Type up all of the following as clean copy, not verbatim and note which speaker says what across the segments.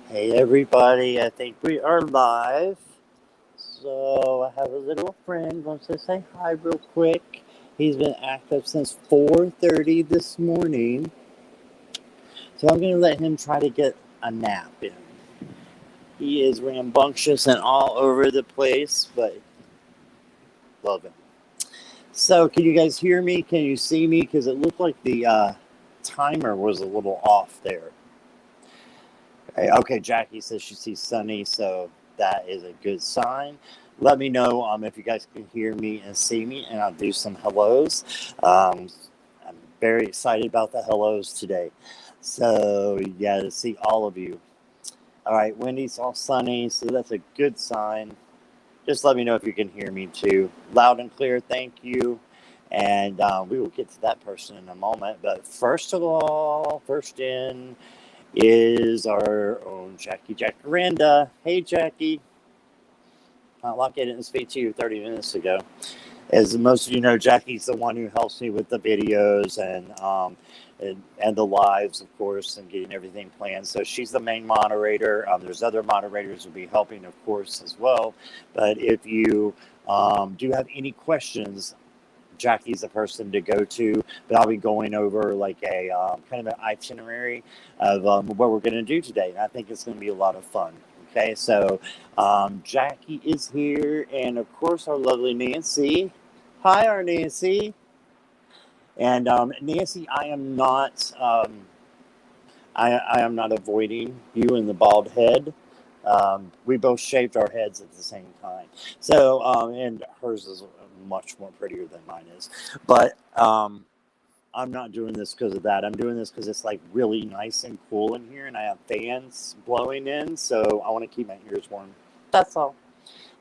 Speaker 1: Hey everybody, I think we are live. So I have a little friend wants to say hi real quick. He's been active since 4:30 this morning. So I'm gonna let him try to get a nap in. He is rambunctious and all over the place, but love him. So can you guys hear me? Can you see me? Because it looked like the timer was a little off there. Okay, Jackie says she sees Sunny, so that is a good sign. Let me know if you guys can hear me and see me, and I'll do some hellos. I'm very excited about the hellos today. So, yeah, to see all of you. All right, Wendy's all Sunny, so that's a good sign. Just let me know if you can hear me too. Loud and clear, thank you. And we will get to that person in a moment. But first of all, first in is our own Jackie Jacaranda. Hey, Jackie. Lucky I didn't speak to you 30 minutes ago. As most of you know, Jackie's the one who helps me with the videos and the lives, of course, and getting everything planned. So she's the main moderator. There's other moderators who will be helping, of course, as well. But if you do have any questions, Jackie's the person to go to, but I'll be going over like a kind of an itinerary of what we're going to do today. And I think it's going to be a lot of fun. Okay, so Jackie is here, and of course our lovely Nancy. Hi, our Nancy. And Nancy, I am not I am not avoiding you and the bald head. We both shaved our heads at the same time. So, and hers is much more prettier than mine is. But I'm not doing this because of that. I'm doing this because it's like really nice and cool in here, and I have fans blowing in, so I want to keep my ears warm. That's all.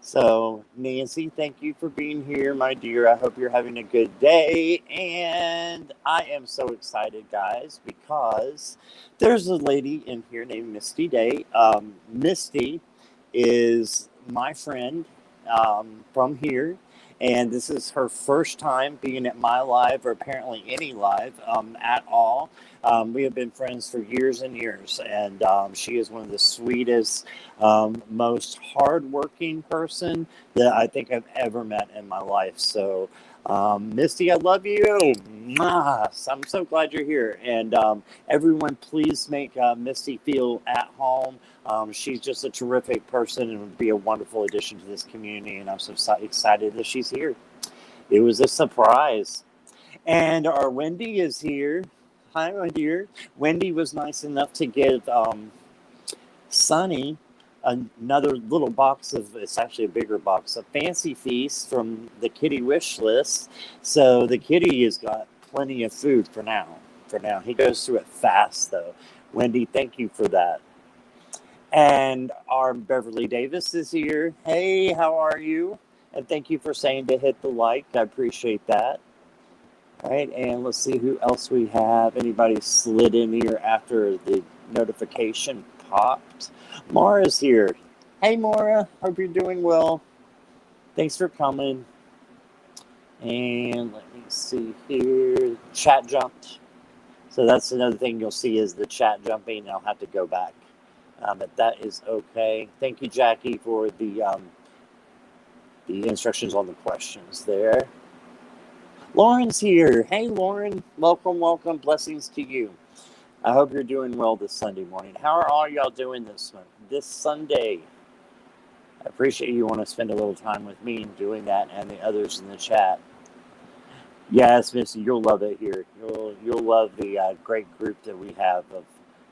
Speaker 1: So, Nancy, thank you for being here, my dear. I hope you're having a good day. And I am so excited, guys, because there's a lady in here named Misty Day. Misty is my friend from here. And this is her first time being at my live, or apparently any live at all. We have been friends for years and years, and she is one of the sweetest, most hardworking person that I think I've ever met in my life. So, Misty, I love you. Mwah. I'm so glad you're here. And everyone, please make Misty feel at home. She's just a terrific person and would be a wonderful addition to this community. And I'm so excited that she's here. It was a surprise. And our Wendy is here. Hi, my dear. Wendy was nice enough to give Sunny another little box of, it's actually a bigger box of Fancy Feast from the kitty wish list. So the kitty has got plenty of food for now. He goes through it fast, though. Wendy, thank you for that. And our Beverly Davis is here. Hey, how are you? And thank you for saying to hit the like. I appreciate that. All right, and let's see who else we have. Anybody slid in here after the notification popped? Maura's here. Hey, Maura. Hope you're doing well. Thanks for coming. And let me see here. Chat jumped. So that's another thing you'll see is the chat jumping. I'll have to go back. But that is okay. Thank you, Jackie, for the instructions on the questions there. Lauren's here. Hey, Lauren. Welcome, welcome. Blessings to you. I hope you're doing well this Sunday morning. How are all y'all doing this Sunday? I appreciate you want to spend a little time with me and doing that, and the others in the chat. Yes, Missy, you'll love it here. You'll love the great group that we have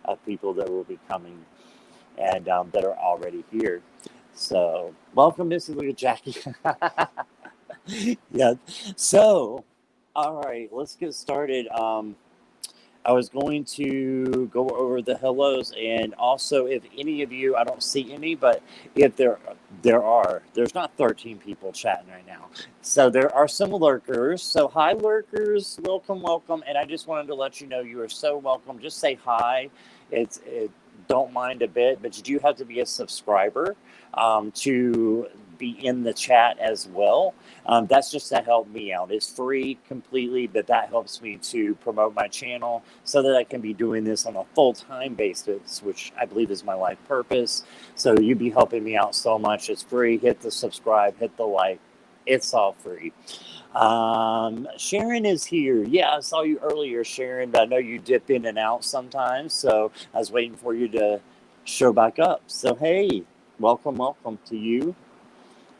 Speaker 1: of people that will be coming and that are already here. So, welcome, Missy. Look at Jackie. Yeah. So, all right, let's get started. I was going to go over the hellos, and also if any of you, I don't see any, but if there's not 13 people chatting right now. So there are some lurkers. So hi, lurkers. Welcome, welcome. And I just wanted to let you know you are so welcome. Just say hi. don't mind a bit, but you do have to be a subscriber to be in the chat as well. That's just to help me out. It's free completely, but that helps me to promote my channel so that I can be doing this on a full-time basis, which I believe is my life purpose. So you'd be helping me out so much. It's free. Hit the subscribe, hit the like. It's all free. Sharon is here. Yeah, I saw you earlier, Sharon, but I know you dip in and out sometimes, so I was waiting for you to show back up. So hey, welcome to you.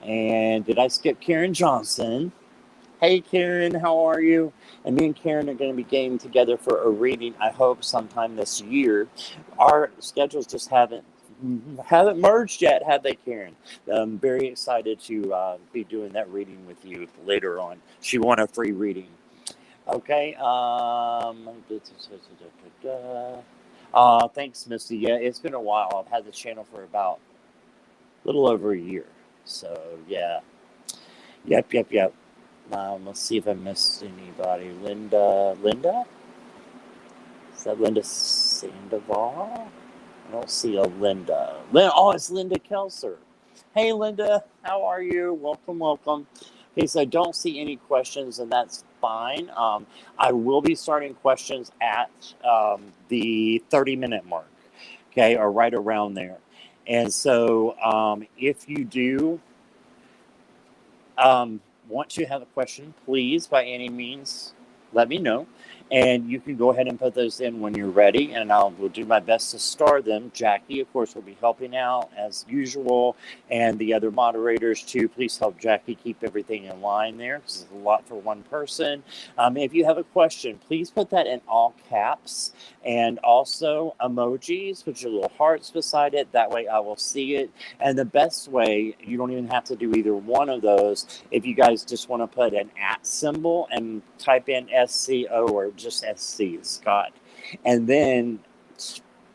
Speaker 1: And did I skip Karen Johnson? Hey Karen, how are you? And me and Karen are going to be getting together for a reading, I hope sometime this year. Our schedules just haven't merged yet, have they, Karen? I'm very excited to be doing that reading with you later on. She won a free reading. Okay. Thanks, Misty. Yeah, it's been a while. I've had the channel for about a little over a year. So, yeah. Yep. Let's see if I missed anybody. Linda? Is that Linda Sandoval? I don't see a Linda. Oh, it's Linda Kelser. Hey, Linda. How are you? Welcome. Okay, so I don't see any questions, and that's fine. I will be starting questions at the 30-minute mark, okay, or right around there. And so if you do want to have a question, please, by any means, let me know. And you can go ahead and put those in when you're ready, and I will do my best to star them. Jackie, of course, will be helping out as usual, and the other moderators too. Please help Jackie keep everything in line there, because it's a lot for one person. If you have a question, please put that in all caps, and also emojis, put your little hearts beside it. That way I will see it. And the best way, you don't even have to do either one of those. If you guys just want to put an @ symbol and type in SCO or just SC, Scott, and then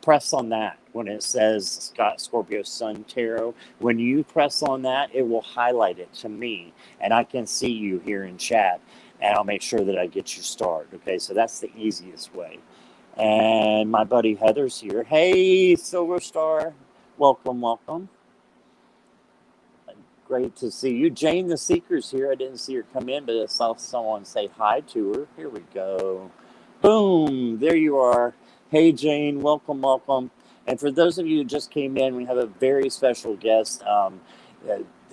Speaker 1: press on that when it says Scott Scorpio Sun Tarot. When you press on that, it will highlight it to me, and I can see you here in chat, and I'll make sure that I get you started. Okay, so that's the easiest way. And my buddy Heather's here. Hey, Silver Star, welcome. Great to see you. Jane the Seeker's here. I didn't see her come in, but I saw someone say hi to her. Here we go. Boom, there you are. Hey, Jane, welcome. And for those of you who just came in, we have a very special guest.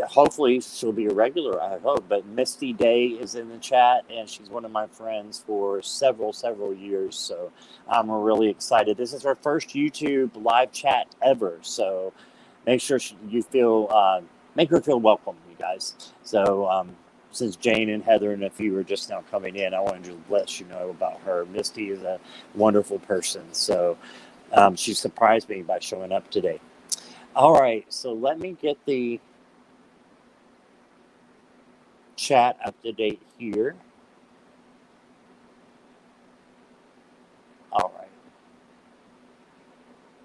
Speaker 1: Hopefully she'll be a regular, I hope. But Misty Day is in the chat, and she's one of my friends for several years. So I'm really excited. This is her first YouTube live chat ever. So make sure you feel... make her feel welcome, you guys. So since Jane and Heather and a few are just now coming in, I wanted to let you know about her. Misty is a wonderful person. So she surprised me by showing up today. All right, so let me get the chat up to date here. All right.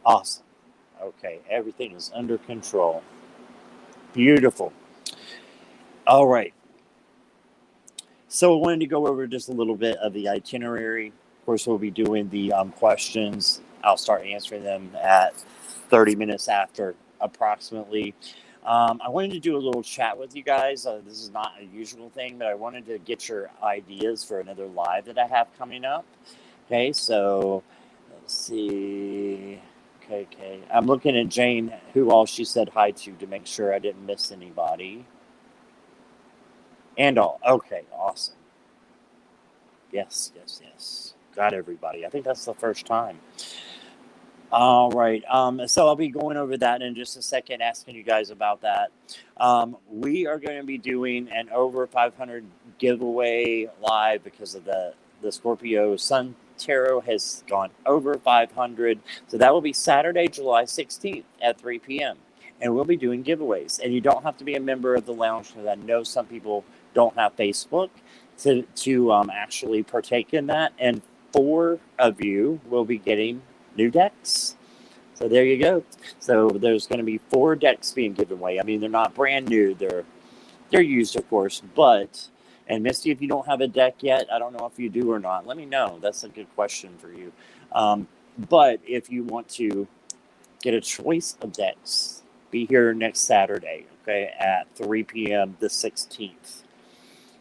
Speaker 1: Awesome. Okay, everything is under control. Beautiful. All right. So I wanted to go over just a little bit of the itinerary. Of course, we'll be doing the questions. I'll start answering them at 30 minutes after, approximately. I wanted to do a little chat with you guys. This is not a usual thing, but I wanted to get your ideas for another live that I have coming up. Okay, so let's see. Okay. I'm looking at Jane, who all she said hi to make sure I didn't miss anybody. And all. Okay, awesome. Yes. Got everybody. I think that's the first time. All right. So I'll be going over that in just a second, asking you guys about that. We are going to be doing an over 500 giveaway live because of the Scorpio Sun Tarot has gone over 500. So that will be Saturday, July 16th at 3 p.m. And we'll be doing giveaways. And you don't have to be a member of the lounge, because I know some people don't have Facebook to actually partake in that. And 4 of you will be getting new decks. So there you go. So there's going to be 4 decks being given away. I mean, they're not brand new. They're used, of course, but... And Misty, if you don't have a deck yet, I don't know if you do or not. Let me know. That's a good question for you. But if you want to get a choice of decks, be here next Saturday, okay, at 3 p.m. the 16th.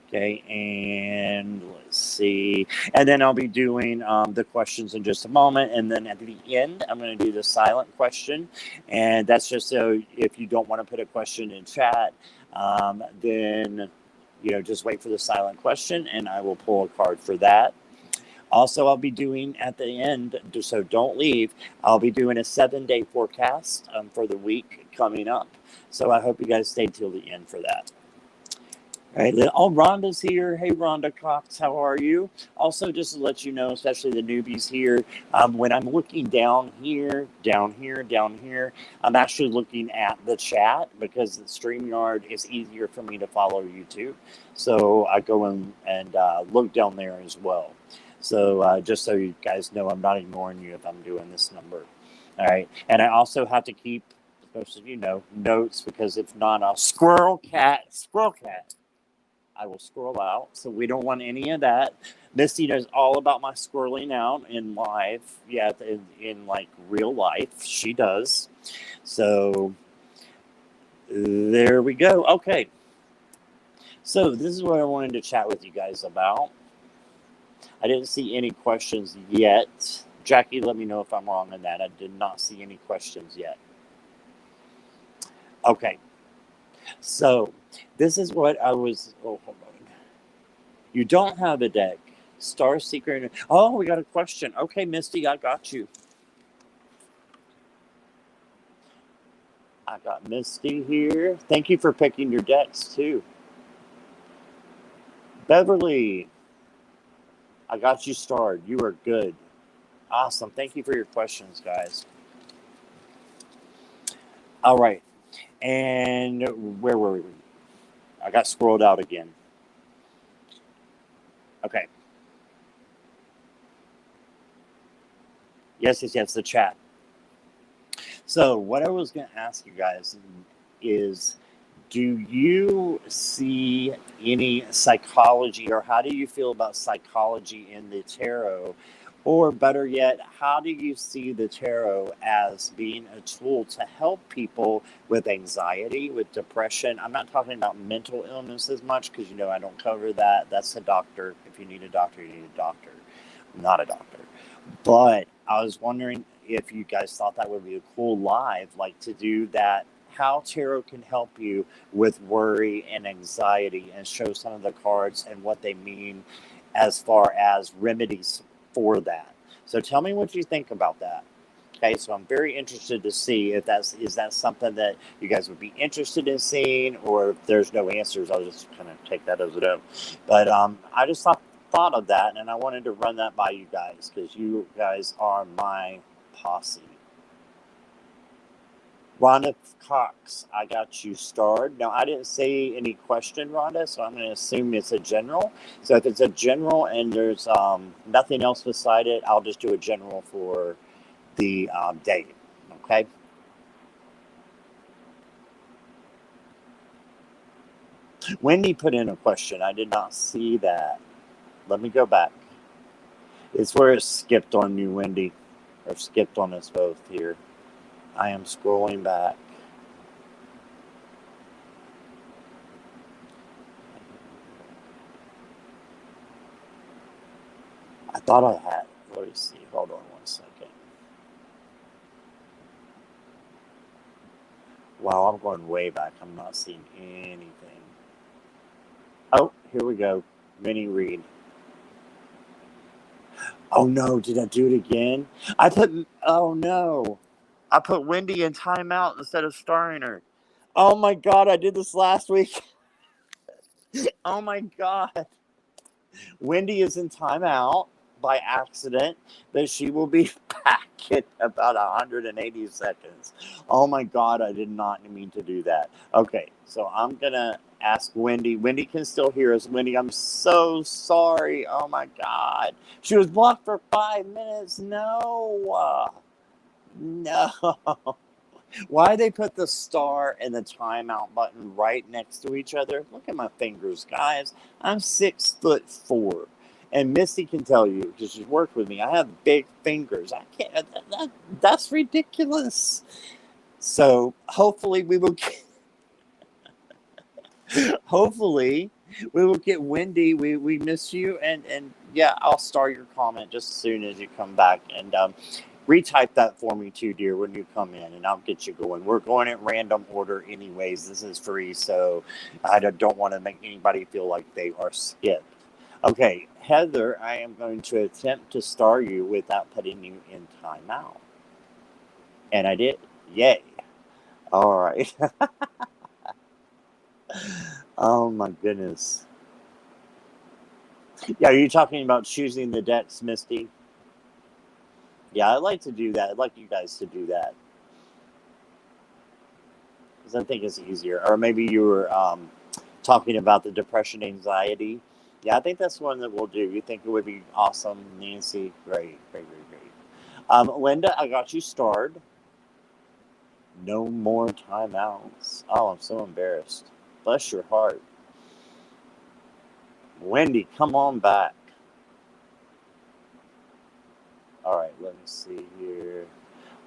Speaker 1: Okay, and let's see. And then I'll be doing the questions in just a moment. And then at the end, I'm going to do the silent question. And that's just so if you don't want to put a question in chat, then, you know, just wait for the silent question and I will pull a card for that. Also, I'll be doing at the end, so don't leave, I'll be doing a 7-day forecast for the week coming up. So I hope you guys stay till the end for that. All right, oh, Rhonda's here. Hey, Rhonda Cox, how are you? Also, just to let you know, especially the newbies here, when I'm looking down here, I'm actually looking at the chat because the StreamYard is easier for me to follow YouTube. So I go in and look down there as well. So just so you guys know, I'm not ignoring you if I'm doing this number. All right, and I also have to keep, most of you know, notes because if not, I'll squirrel cat. I will scroll out, so we don't want any of that. Misty knows all about my scrolling out in live, yeah, in like real life. She does. So there we go. Okay. So this is what I wanted to chat with you guys about. I didn't see any questions yet. Jackie, let me know if I'm wrong on that. I did not see any questions yet. Okay. So this is what I was, oh, hold on. You don't have a deck. Star Secret. Oh, we got a question. Okay, Misty, I got you. I got Misty here. Thank you for picking your decks, too. Beverly, I got you starred. You are good. Awesome. Thank you for your questions, guys. All right. And where were we? I got scrolled out again. Okay. Yes, the chat. So what I was going to ask you guys is, do you see any psychology, or how do you feel about psychology in the tarot? Or better yet, how do you see the tarot as being a tool to help people with anxiety, with depression? I'm not talking about mental illness as much because, you know, I don't cover that. That's a doctor. If you need a doctor, you need a doctor. I'm not a doctor. But I was wondering if you guys thought that would be a cool live, like to do that, how tarot can help you with worry and anxiety, and show some of the cards and what they mean as far as remedies for that. So tell me what you think about that. Okay, so I'm very interested to see if is that something that you guys would be interested in seeing, or if there's no answers, I'll just kind of take that as it is. But I just thought of that, and I wanted to run that by you guys because you guys are my posse. Rhonda Cox, I got you starred. Now, I didn't say any question, Rhonda, so I'm going to assume it's a general. So if it's a general and there's nothing else beside it, I'll just do a general for the day. Okay? Wendy put in a question. I did not see that. Let me go back. It's where it skipped on you, Wendy, or skipped on us both here. I am scrolling back. I thought I had. Let me see. Hold on 1 second. Wow, I'm going way back. I'm not seeing anything. Oh, here we go. Mini read. Oh no, did I do it again? Oh no. I put Wendy in timeout instead of starring her. Oh my God, I did this last week. Oh my God. Wendy is in timeout by accident, but she will be back in about 180 seconds. Oh my God, I did not mean to do that. Okay, so I'm going to ask Wendy. Wendy can still hear us. Wendy, I'm so sorry. Oh my God. She was blocked for 5 minutes. No. Why they put the star and the timeout button right next to each other? Look at my fingers, guys. I'm 6'4", And Misty can tell you, because she's worked with me, I have big fingers. I can't, that's ridiculous. So hopefully we will get, hopefully we will get Wendy. We miss you. And yeah, I'll star your comment just as soon as you come back. And retype that for me too, dear, when you come in, and I'll get you going. We're going in random order anyways. This is free, so I don't want to make anybody feel like they are skipped. Okay, Heather, I am going to attempt to star you without putting you in timeout. And I did. Yay. All right. Oh my goodness. Yeah, are you talking about choosing the decks, Misty? Yeah, I'd like to do that. I'd like you guys to do that, because I think it's easier. Or maybe you were talking about the depression, anxiety. Yeah, I think that's one that we'll do. You think it would be awesome, Nancy? Great, great, great, great. Linda, I got you starred. No more timeouts. Oh, I'm so embarrassed. Bless your heart. Wendy, come on back. All right, let me see here.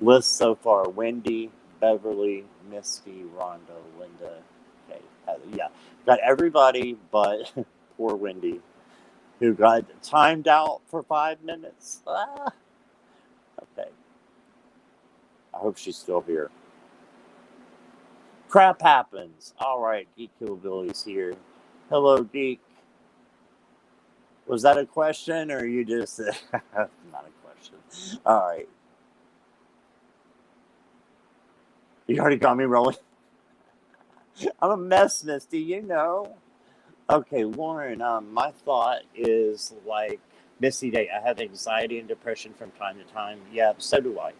Speaker 1: List so far: Wendy, Beverly, Misty, Rhonda, Linda. Okay, yeah, got everybody but poor Wendy, who got timed out for 5 minutes. Ah, okay. I hope she's still here. Crap happens. All right, Geek Hillbilly's here. Hello, Geek. Was that a question, or you just not a question? All right. You already got me rolling. I'm a mess, Misty, you know. Okay, Lauren, my thought is like Misty Day. I have anxiety and depression from time to time. Yeah, so do I.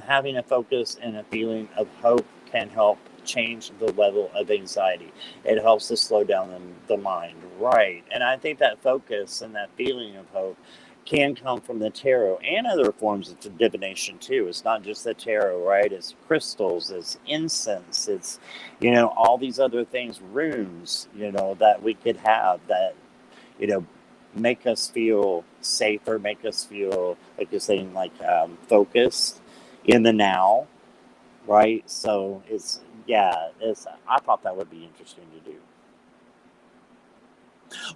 Speaker 1: Having a focus and a feeling of hope can help change the level of anxiety. It helps to slow down the mind, right? And I think that focus and that feeling of hope can come from the tarot and other forms of divination too. It's not just the tarot, right? It's crystals, it's incense, it's, all these other things, runes, that we could have that, make us feel safer, make us feel, like you're saying, like focused in the now, right? So I thought that would be interesting to do.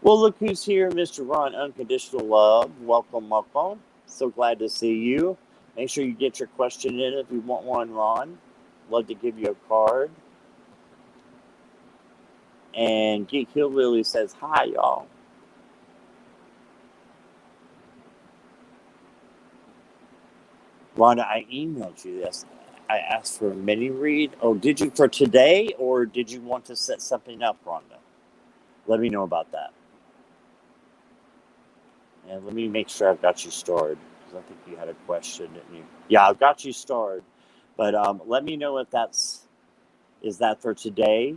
Speaker 1: Well, look who's here, Mr. Ron, Unconditional Love. Welcome, welcome. So glad to see you. Make sure you get your question in if you want one, Ron. Love to give you a card. And Geek Hillbilly says, hi, y'all. Rhonda, I emailed you this. I asked for a mini read. Oh, did you for today, or did you want to set something up, Rhonda? Let me know about that. And let me make sure I've got you stored, because I think you had a question, didn't you? Yeah, I've got you stored. But let me know if is that for today?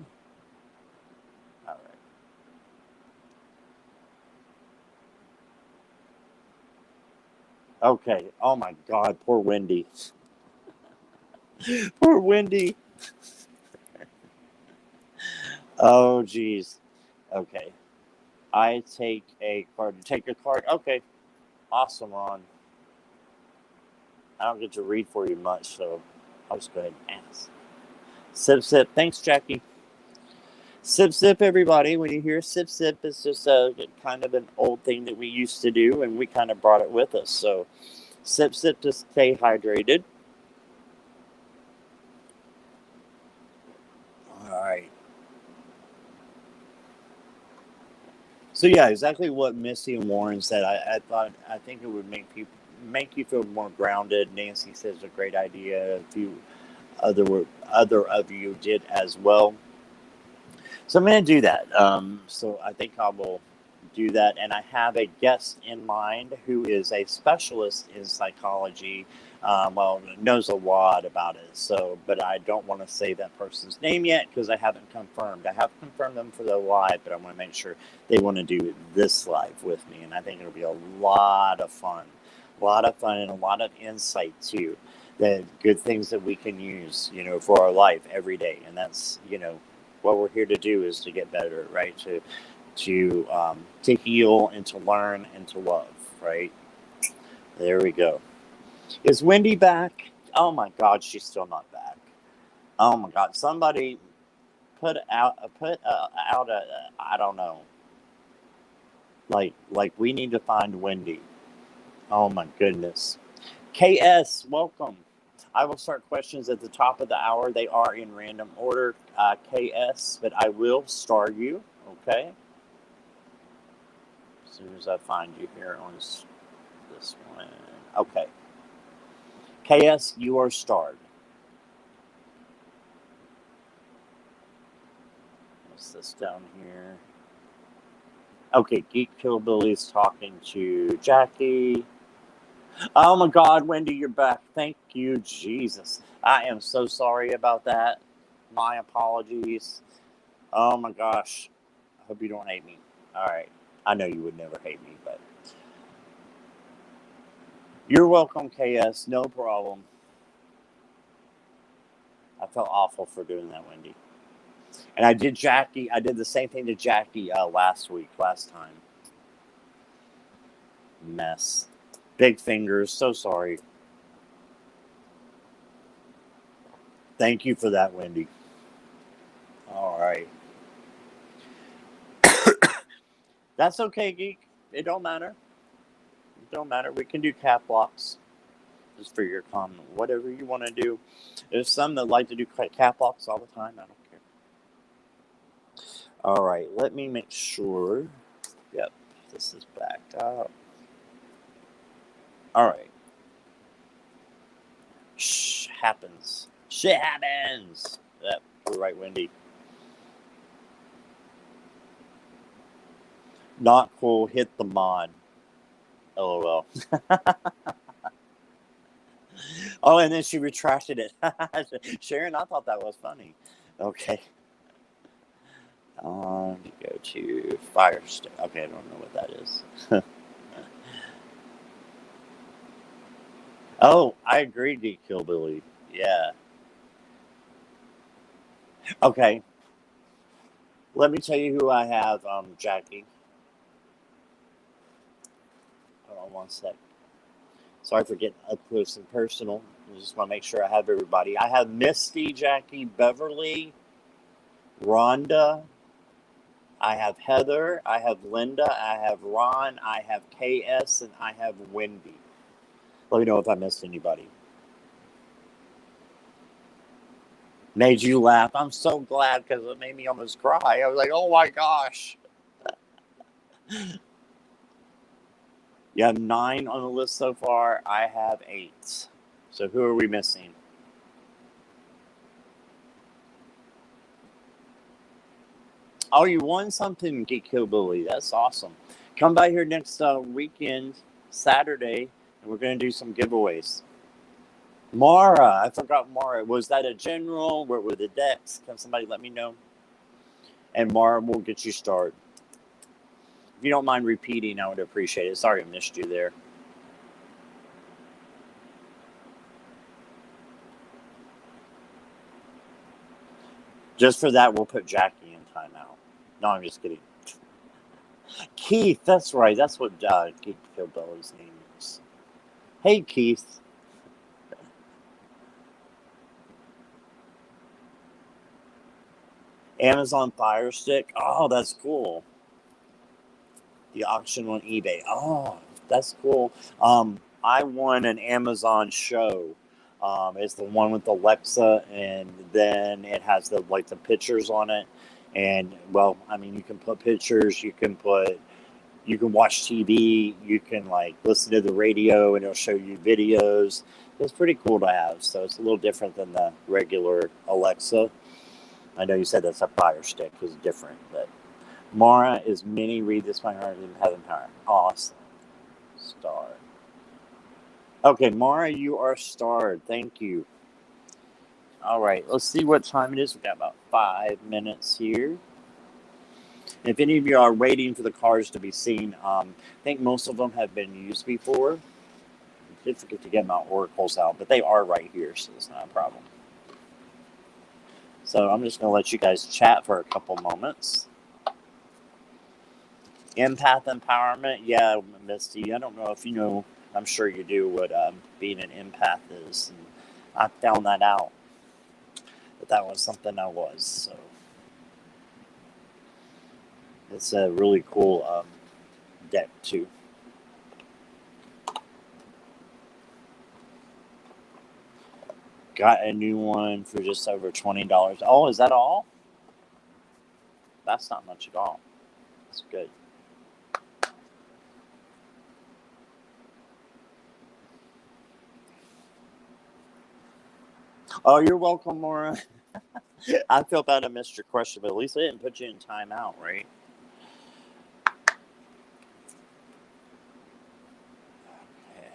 Speaker 1: All right. Okay. Oh my God, poor Wendy. Poor Wendy. Oh, geez. Okay. I take a card. Take a card. Okay. Awesome, Ron. I don't get to read for you much, so I'll just go ahead and ask. Sip, sip. Thanks, Jackie. Sip, sip, everybody. When you hear sip, sip, it's just a kind of an old thing that we used to do, and we kind of brought it with us. So sip, sip to stay hydrated. All right. So yeah, exactly what Missy and Warren said. I think it would make you feel more grounded. Nancy says a great idea. A few other of you did as well. So I'm going to do that. So I think I will do that. And I have a guest in mind who is a specialist in psychology. Knows a lot about it. So, but I don't want to say that person's name yet because I haven't confirmed. I have confirmed them for the live, but I want to make sure they want to do this live with me. And I think it'll be a lot of fun. A lot of fun and a lot of insight too. The good things that we can use, for our life every day. And that's, what we're here to do is to get better, right? To to heal and to learn and to love, right? There we go. Is Wendy back? Oh my God, she's still not back. Oh my God, somebody put out a I don't know. Like we need to find Wendy. Oh my goodness. KS, welcome. I will start questions at the top of the hour. They are in random order, KS, but I will star you, okay? As soon as I find you here on this one. Okay. KS, you are starred. What's this down here? Okay, Geek Killbilly is talking to Jackie. Oh my God, Wendy, you're back. Thank you, Jesus. I am so sorry about that. My apologies. Oh my gosh. I hope you don't hate me. All right. I know you would never hate me, but you're welcome, KS. No problem. I felt awful for doing that, Wendy. And I did Jackie. I did the same thing to Jackie last time. Mess. Big fingers. So sorry. Thank you for that, Wendy. All right. That's okay, Geek. It don't matter. It don't matter. We can do cap locks. Just for your comment. Whatever you want to do. There's some that like to do cap locks all the time. I don't care. All right. Let me make sure. Yep. This is backed up. All right. Shh. Happens. Shit happens. Yep. We're right, Wendy. Not cool. Hit the mod. LOL. Oh, and then she retracted it. Sharon, I thought that was funny. Okay. Go to Fire Stick. Okay, I don't know what that is. Oh, I agree, D. Killbilly. Yeah. Okay. Let me tell you who I have, Jackie. Hold on one sec. Sorry for getting up close and personal. I just want to make sure I have everybody. I have Misty, Jackie, Beverly, Rhonda. I have Heather. I have Linda. I have Ron. I have KS. And I have Wendy. Let me know if I missed anybody. Made you laugh. I'm so glad because it made me almost cry. I was like, oh my gosh. You have 9 on the list so far. I have 8. So who are we missing? Oh, you won something, Geek Hillbilly. That's awesome. Come by here next weekend, Saturday, and we're going to do some giveaways. Mara, I forgot Mara. Was that a general? Where were the decks? Can somebody let me know? And Mara will get you started. If you don't mind repeating, I would appreciate it. Sorry I missed you there. Just for that, we'll put Jackie in timeout. No, I'm just kidding. Keith, that's right. That's what Geek Hillbilly's name is. Hey, Keith. Amazon Fire Stick. Oh, that's cool. The auction on eBay. Oh, that's cool. I won an Amazon show. It's the one with Alexa, and then it has the pictures on it. And well, I mean, you can put pictures. You can watch TV. You can listen to the radio, and it'll show you videos. It's pretty cool to have. So it's a little different than the regular Alexa. I know you said that's a Fire Stick was different, but Mara is mini. Read this my heart and heaven heart. Awesome. Star. Okay, Mara, you are starred. Thank you. All right, let's see what time it is. We've got about 5 minutes here. If any of you are waiting for the cards to be seen, I think most of them have been used before. I did forget to get my oracles out, but they are right here, so it's not a problem. So I'm just going to let you guys chat for a couple moments. Empath empowerment. Yeah, Misty. I don't know if you know. I'm sure you do what being an empath is. And I found that out. But that was something I was. So it's a really cool deck too. Got a new one for just over $20. Oh, is that all? That's not much at all. That's good. Oh, you're welcome, Laura. I feel bad I missed your question, but at least I didn't put you in timeout, right? Okay.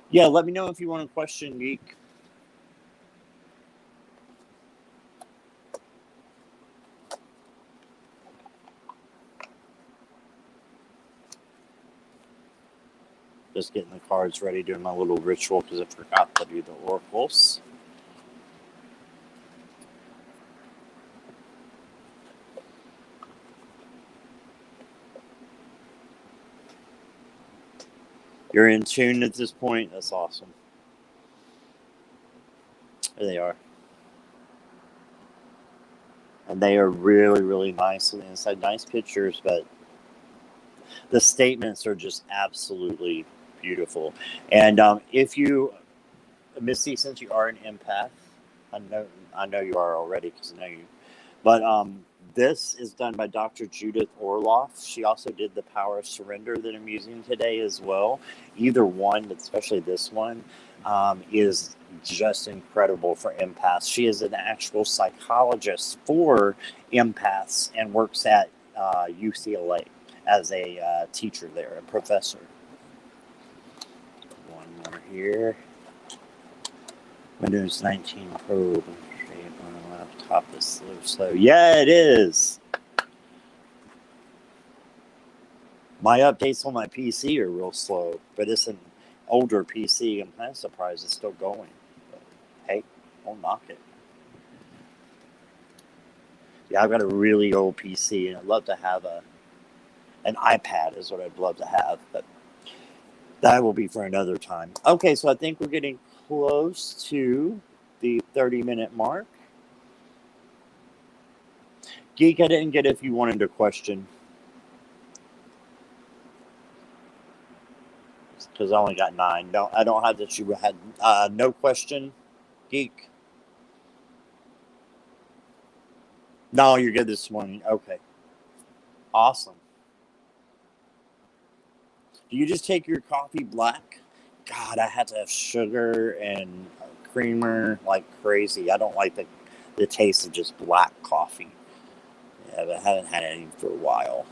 Speaker 1: Yeah, let me know if you want a question, Geek. Just getting the cards ready, doing my little ritual because I forgot to do the oracles. You're in tune at this point. That's awesome. There they are. And they are really, really nice on the inside. Nice pictures, but the statements are just absolutely beautiful. And if you, Misty, since you are an empath, I know you are already because I know you. But this is done by Dr. Judith Orloff. She also did the Power of Surrender that I'm using today as well. Either one, but especially this one, is just incredible for empaths. She is an actual psychologist for empaths and works at UCLA as a teacher there, a professor. One more here. Windows 19 Pro. Laptop is slow. Yeah, it is. My updates on my PC are real slow, but it's an older PC. I'm kind of surprised it's still going. But hey, don't knock it. Yeah, I've got a really old PC, and I'd love to have an iPad is what I'd love to have, but that will be for another time. Okay, so I think we're getting close to the 30-minute mark. Geek, I didn't get if you wanted a question. Because I only got 9. No, I don't have that you had no question, Geek. No, you're good this morning. Okay. Awesome. Do you just take your coffee black? God, I had to have sugar and creamer like crazy. I don't like the taste of just black coffee. Yeah, but I haven't had any for a while.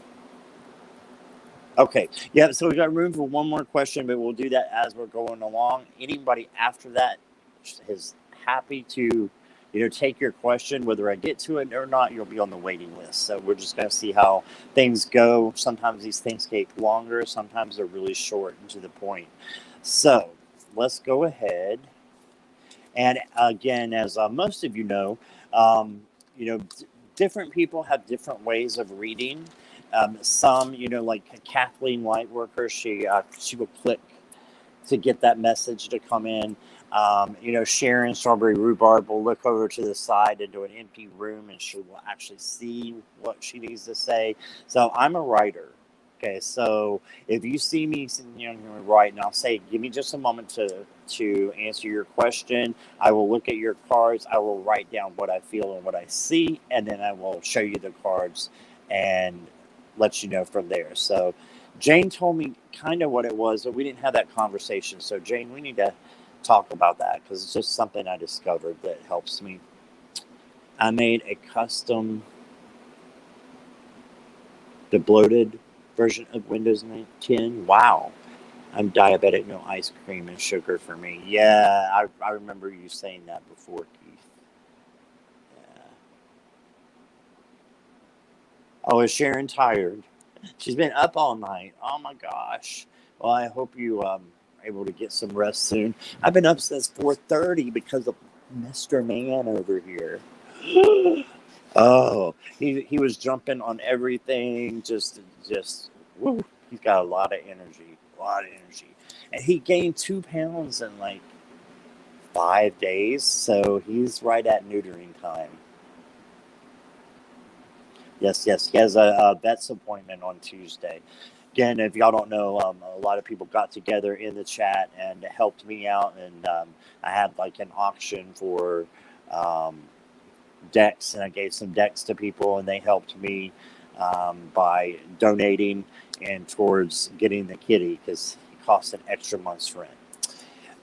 Speaker 1: Okay. Yeah, so we got room for one more question, but we'll do that as we're going along. Anybody after that is happy to, take your question. Whether I get to it or not, you'll be on the waiting list. So we're just going to see how things go. Sometimes these things take longer. Sometimes they're really short and to the point. So let's go ahead. And again, as most of you know, different people have different ways of reading. Some, like Kathleen Lightworker, she will click to get that message to come in. Sharon Strawberry Rhubarb will look over to the side into an empty room and she will actually see what she needs to say. So I'm a writer. Okay, so if you see me sitting here writing, I'll say, give me just a moment to answer your question. I will look at your cards. I will write down what I feel and what I see, and then I will show you the cards and let you know from there. So Jane told me kind of what it was, but we didn't have that conversation. So Jane, we need to talk about that because it's just something I discovered that helps me. I made a custom bloated version of Windows 10. Wow. I'm diabetic, no ice cream and sugar for me. Yeah, I remember you saying that before, Keith. Yeah. Oh, is Sharon tired? She's been up all night. Oh my gosh. Well, I hope you are able to get some rest soon. I've been up since 4:30 because of Mr. Man over here. Oh, he was jumping on everything. Woo, he's got a lot of energy, and he gained 2 pounds in like 5 days. So he's right at neutering time. Yes, yes, he has a vet's appointment on Tuesday. Again, if y'all don't know, a lot of people got together in the chat and helped me out, and I had like an auction for decks, and I gave some decks to people, and they helped me by donating and towards getting the kitty because it cost an extra month's rent.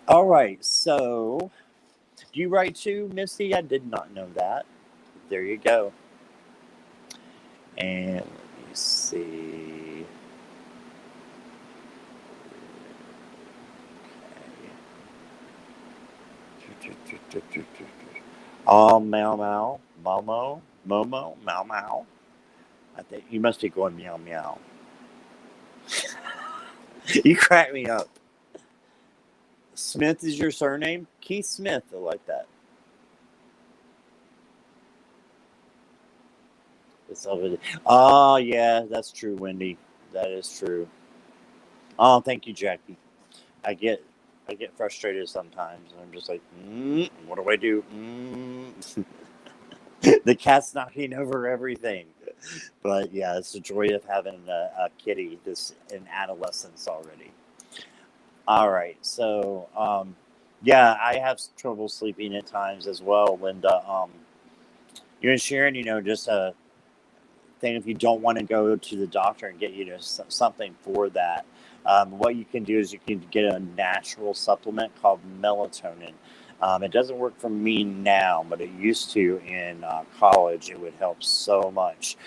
Speaker 1: All right, so do you write too, Misty? I did not know that. There you go. And let me see. Okay. Oh, Momo, Mau. I think you must be going meow meow. You crack me up. Smith is your surname? Keith Smith, I like that. Oh, yeah, that's true, Wendy. That is true. Oh, thank you, Jackie. I get frustrated sometimes, and I'm just like, what do I do? The cat's knocking over everything. But yeah, it's the joy of having a kitty this in adolescence already. All right, so yeah, I have trouble sleeping at times as well, Linda. You and Sharon, just a thing, if you don't want to go to the doctor and get something for that, what you can do is you can get a natural supplement called melatonin. It doesn't work for me now, but it used to in college. It would help so much.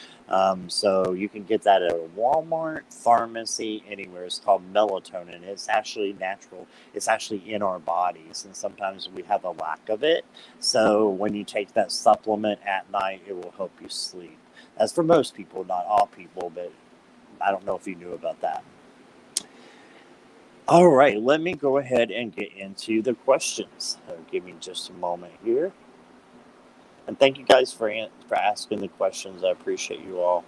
Speaker 1: So you can get that at a Walmart, pharmacy, anywhere. It's called melatonin. It's actually natural. It's actually in our bodies, and sometimes we have a lack of it. So when you take that supplement at night, it will help you sleep. That's for most people, not all people, but I don't know if you knew about that. All right, let me go ahead and get into the questions. Give me just a moment here. And thank you guys for asking the questions. I appreciate you all.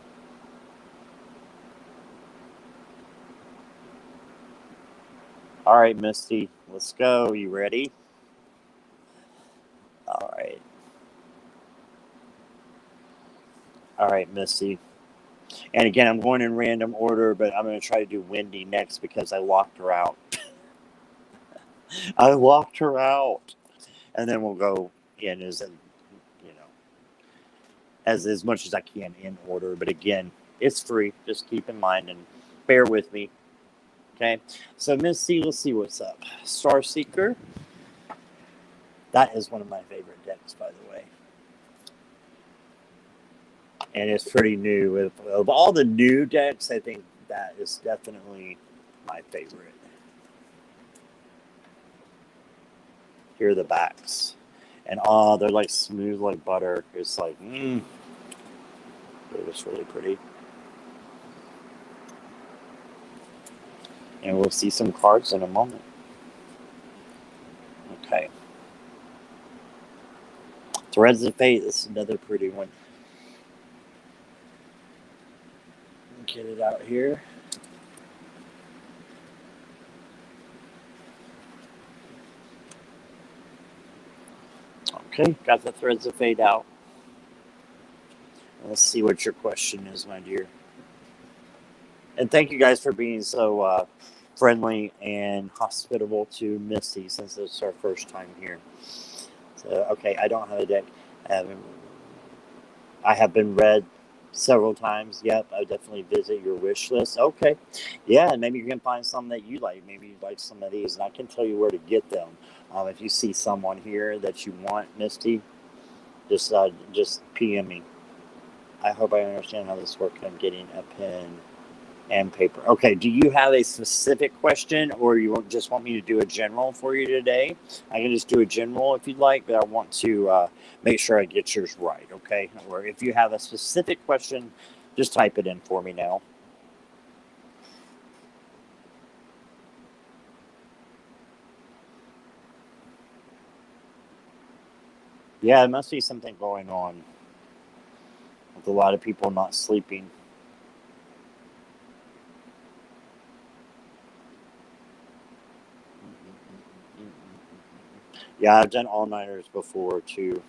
Speaker 1: All right, Misty, let's go. You ready? All right. All right, Misty. And again, I'm going in random order, but I'm going to try to do Wendy next because I locked her out. I locked her out. And then we'll go in as much as I can in order. But again, it's free. Just keep in mind and bear with me. Okay. So Miss C, let's see what's up. Star Seeker. That is one of my favorite decks, by the way. And it's pretty new. Of all the new decks, I think that is definitely my favorite. Here are the backs. And they're like smooth like butter. It's like, it was really pretty. And we'll see some cards in a moment. Okay. Threads of Fate. This is another pretty one. Get it out here. Okay, got the Threads of Fate out. Let's see what your question is, my dear. And thank you guys for being so friendly and hospitable to Misty since it's our first time here. So, okay, I don't have a deck. I have been read several times. Yep, I definitely visit your wish list. Okay, yeah, and maybe you can find some that you like. Maybe you like some of these, and I can tell you where to get them. If you see someone here that you want, Misty, just PM me. I hope I understand how this works. I'm getting a pen and paper. Okay, do you have a specific question, or you just want me to do a general for you today? I can just do a general if you'd like, but I want to make sure I get yours right, okay? Or if you have a specific question, just type it in for me now. Yeah, there must be something going on. with a lot of people not sleeping. Yeah, I've done all-nighters before too.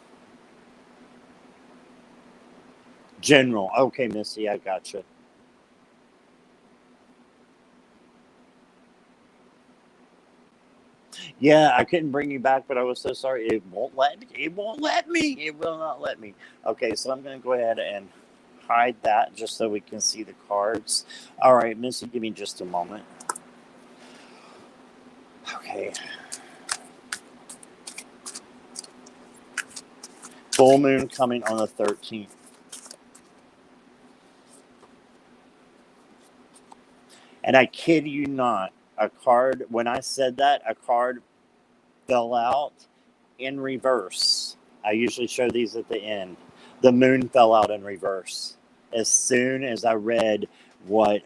Speaker 1: General. Okay, Missy, I gotcha. Yeah, I couldn't bring you back, but I was so sorry. It won't let me. It won't let me. It will not let me. Okay, so I'm going to go ahead and hide that just so we can see the cards. All right, Missy, give me just a moment. Okay. Full moon coming on the 13th. And I kid you not, a card, when I said that, a card fell out in reverse. I usually show these at the end. The moon fell out in reverse. As soon as I read what,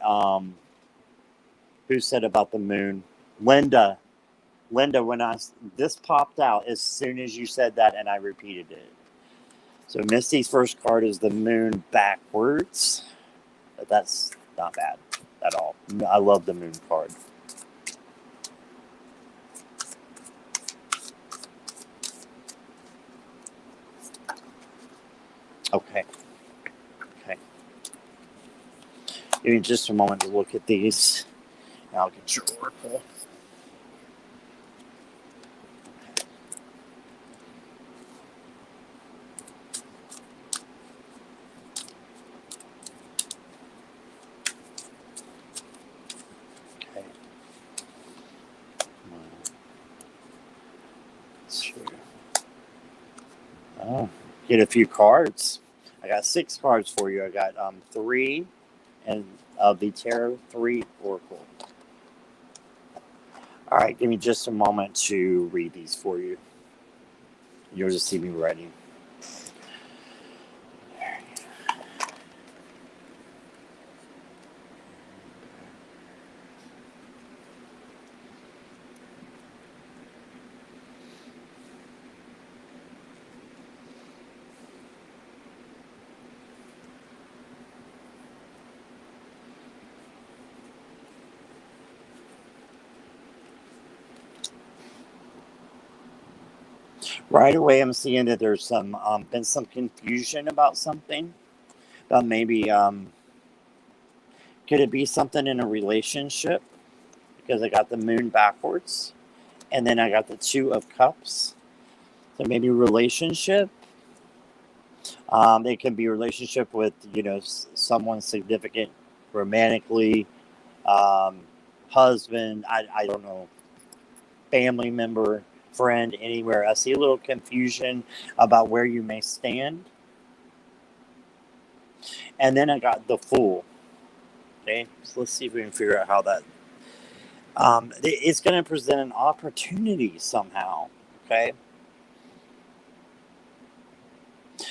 Speaker 1: who said about the moon? Linda, when this popped out as soon as you said that and I repeated it. So Misty's first card is the moon backwards. But that's not bad at all. I love the moon card. Okay. Okay. Give me just a moment to look at these. And I'll get your oracle. Okay. Oh, get a few cards. I got 6 cards for you. I got 3 and the Tarot 3 Oracle. All right, give me just a moment to read these for you. You'll just see me writing. Right away, I'm seeing that there's been some confusion about something. Maybe could it be something in a relationship? Because I got the moon backwards, and then I got the 2 of Cups. So maybe relationship. It can be a relationship with someone significant, romantically, husband. I don't know, family member, friend, anywhere. I see a little confusion about where you may stand. And then I got the Fool. Okay, so let's see if we can figure out how that. It's going to present an opportunity somehow. Okay.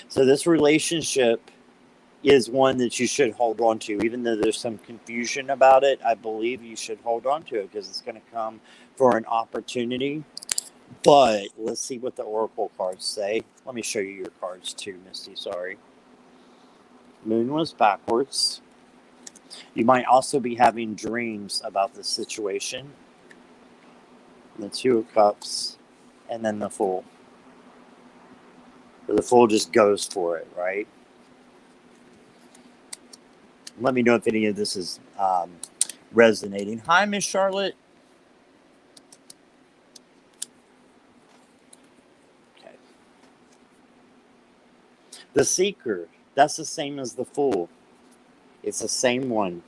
Speaker 1: So this relationship is one that you should hold on to, even though there's some confusion about it. I believe you should hold on to it because it's going to come for an opportunity. But let's see what the Oracle cards say. Let me show you your cards too, Misty. Sorry. Moon was backwards. You might also be having dreams about the situation. The 2 of Cups. And then the Fool. So the Fool just goes for it, right? Let me know if any of this is resonating. Hi, Miss Charlotte. Okay. The Seeker. That's the same as the Fool. It's the same one.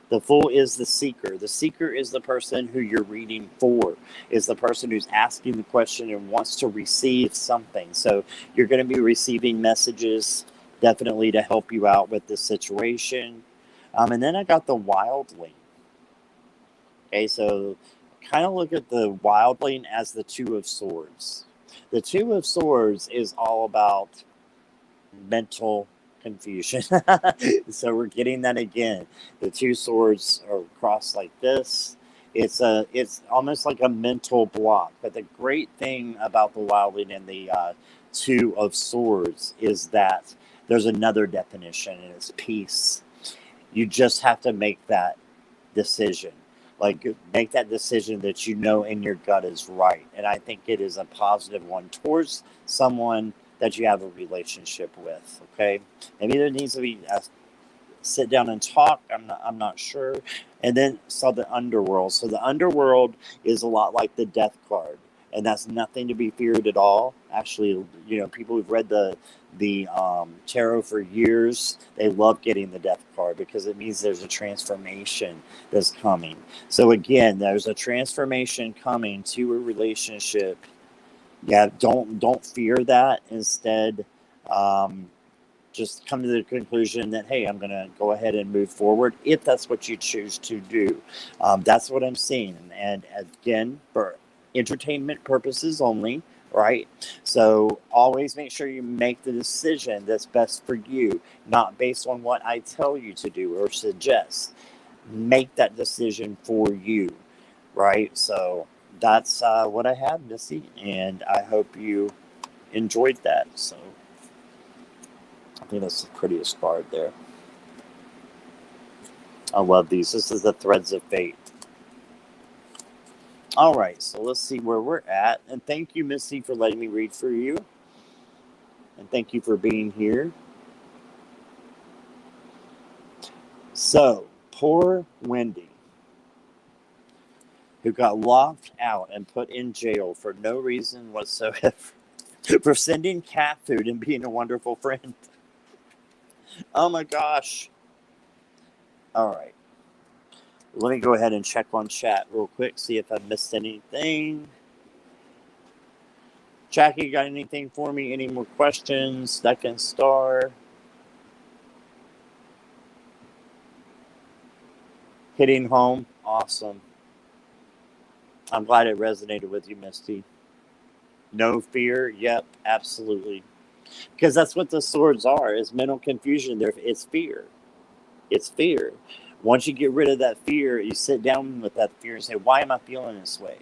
Speaker 1: The Fool is the Seeker. The Seeker is the person who you're reading for, is the person who's asking the question and wants to receive something. So you're going to be receiving messages definitely to help you out with this situation. And then I got the Wildling. Okay, so kind of look at the Wildling as the 2 of Swords. The 2 of Swords is all about mental confusion. So we're getting that again. The 2 swords are crossed like this. It's almost like a mental block. But the great thing about the Wildling and the 2 of Swords is that There's another definition, and it's peace. You just have to make that decision. Like, make that decision that you know in your gut is right. And I think it is a positive one towards someone that you have a relationship with. Okay. Maybe there needs to be a sit down and talk. I'm not sure. And then saw the Underworld. So the Underworld is a lot like the Death card. And that's nothing to be feared at all. Actually, you know, people who've read the tarot for years, they love getting the Death card because it means there's a transformation that's coming. So again, there's a transformation coming to a relationship. Yeah, don't fear that. Instead, just come to the conclusion that, hey, I'm going to go ahead and move forward if that's what you choose to do. That's what I'm seeing. And again, for entertainment purposes only, right? So always make sure you make the decision that's best for you, not based on what I tell you to do or suggest. Make that decision for you, right? So that's what I have, Missy, and I hope you enjoyed that. So I think that's the prettiest card there. I love these. This is the Threads of Fate. All right, so let's see where we're at. And thank you, Missy, for letting me read for you. And thank you for being here. So, poor Wendy, who got locked out and put in jail for no reason whatsoever, for sending cat food and being a wonderful friend. Oh my gosh. All right. Let me go ahead and check on chat real quick, see if I missed anything. Jackie, got anything for me? Any more questions? Second star. Hitting home. Awesome. I'm glad it resonated with you, Misty. No fear. Yep, absolutely. Because that's what the swords are, is mental confusion. It's fear. It's fear. Once you get rid of that fear, you sit down with that fear and say, why am I feeling this way?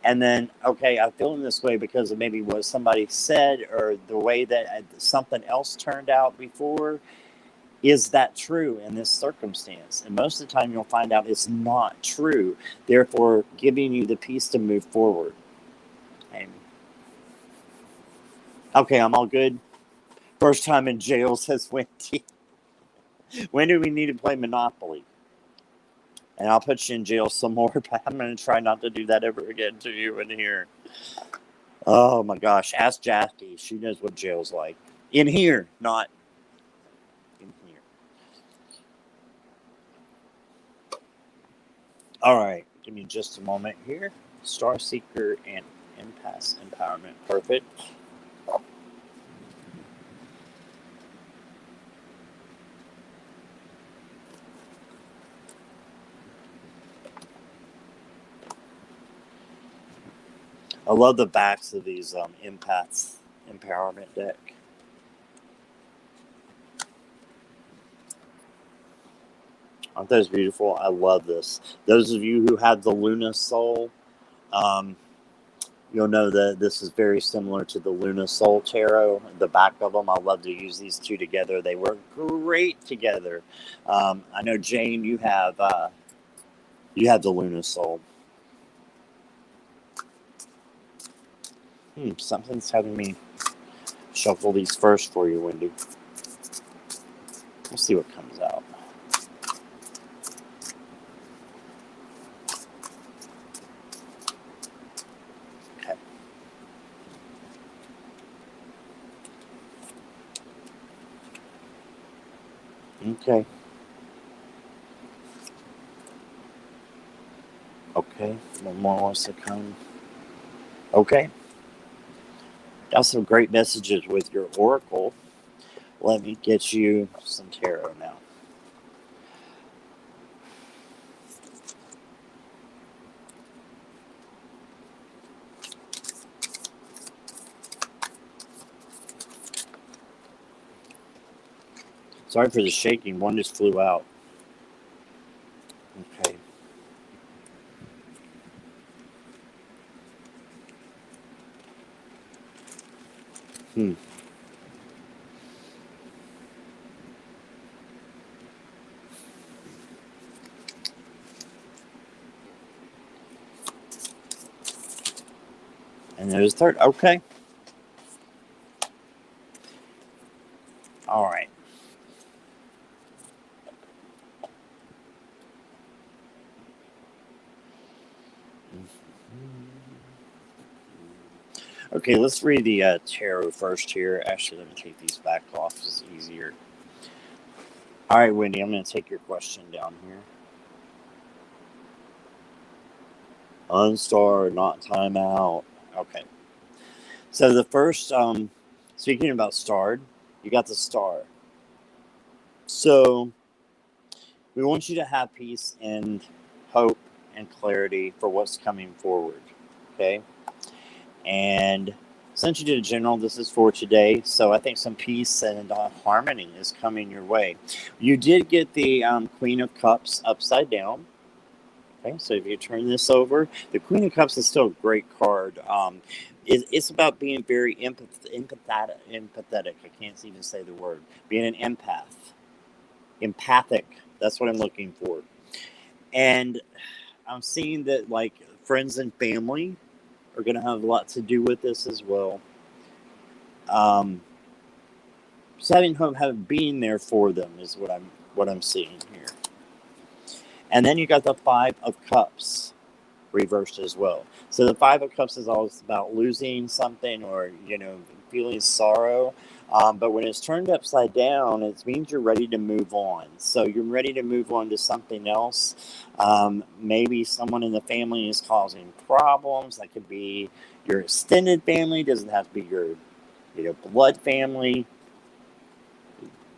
Speaker 1: And then, okay, I'm feeling this way because of maybe what somebody said or the way that something else turned out before. Is that true in this circumstance? And most of the time you'll find out it's not true, therefore giving you the peace to move forward. Okay, I'm all good. First time in jail, says Wendy. When do we need to play Monopoly? And I'll put you in jail some more, but I'm going to try not to do that ever again to you in here. Oh my gosh. Ask Jackie. She knows what jail's like. In here, not in here. All right. Give me just a moment here. Star Seeker and Empath's Empowerment. Perfect. I love the backs of these Empath's Empowerment deck. Aren't those beautiful? I love this. Those of you who have the Luna Soul, you'll know that this is very similar to the Luna Soul Tarot. The back of them, I love to use these two together. They work great together. I know, Jane, you have the Luna Soul. Something's having me shuffle these first for you, Wendy. We'll see what comes out. Okay. Okay. Okay. One more wants to come. Okay. Got some great messages with your oracle. Let me get you some tarot now. Sorry for the shaking. One just flew out. Okay. And there's a third. Okay. All right. Okay, let's read the tarot first here. Actually, let me take these back off. It's easier. All right, Wendy, I'm going to take your question down here. Unstar, not timeout. Okay. So the first, speaking about starred, you got the star. So we want you to have peace and hope and clarity for what's coming forward. Okay. And since you did a general, this is for today. So I think some peace and harmony is coming your way. You did get the Queen of Cups upside down. Okay, so if you turn this over, the Queen of Cups is still a great card. It's about being very empathetic. I can't even say the word. Being an empath. Empathic. That's what I'm looking for. And I'm seeing that, like, friends and family are going to have a lot to do with this as well. So having hope, being there for them is what I'm seeing here. And then you got the Five of Cups reversed as well. So the Five of Cups is always about losing something or, feeling sorrow. But when it's turned upside down, it means you're ready to move on. So you're ready to move on to something else. Maybe someone in the family is causing problems. That could be your extended family. It doesn't have to be your, blood family.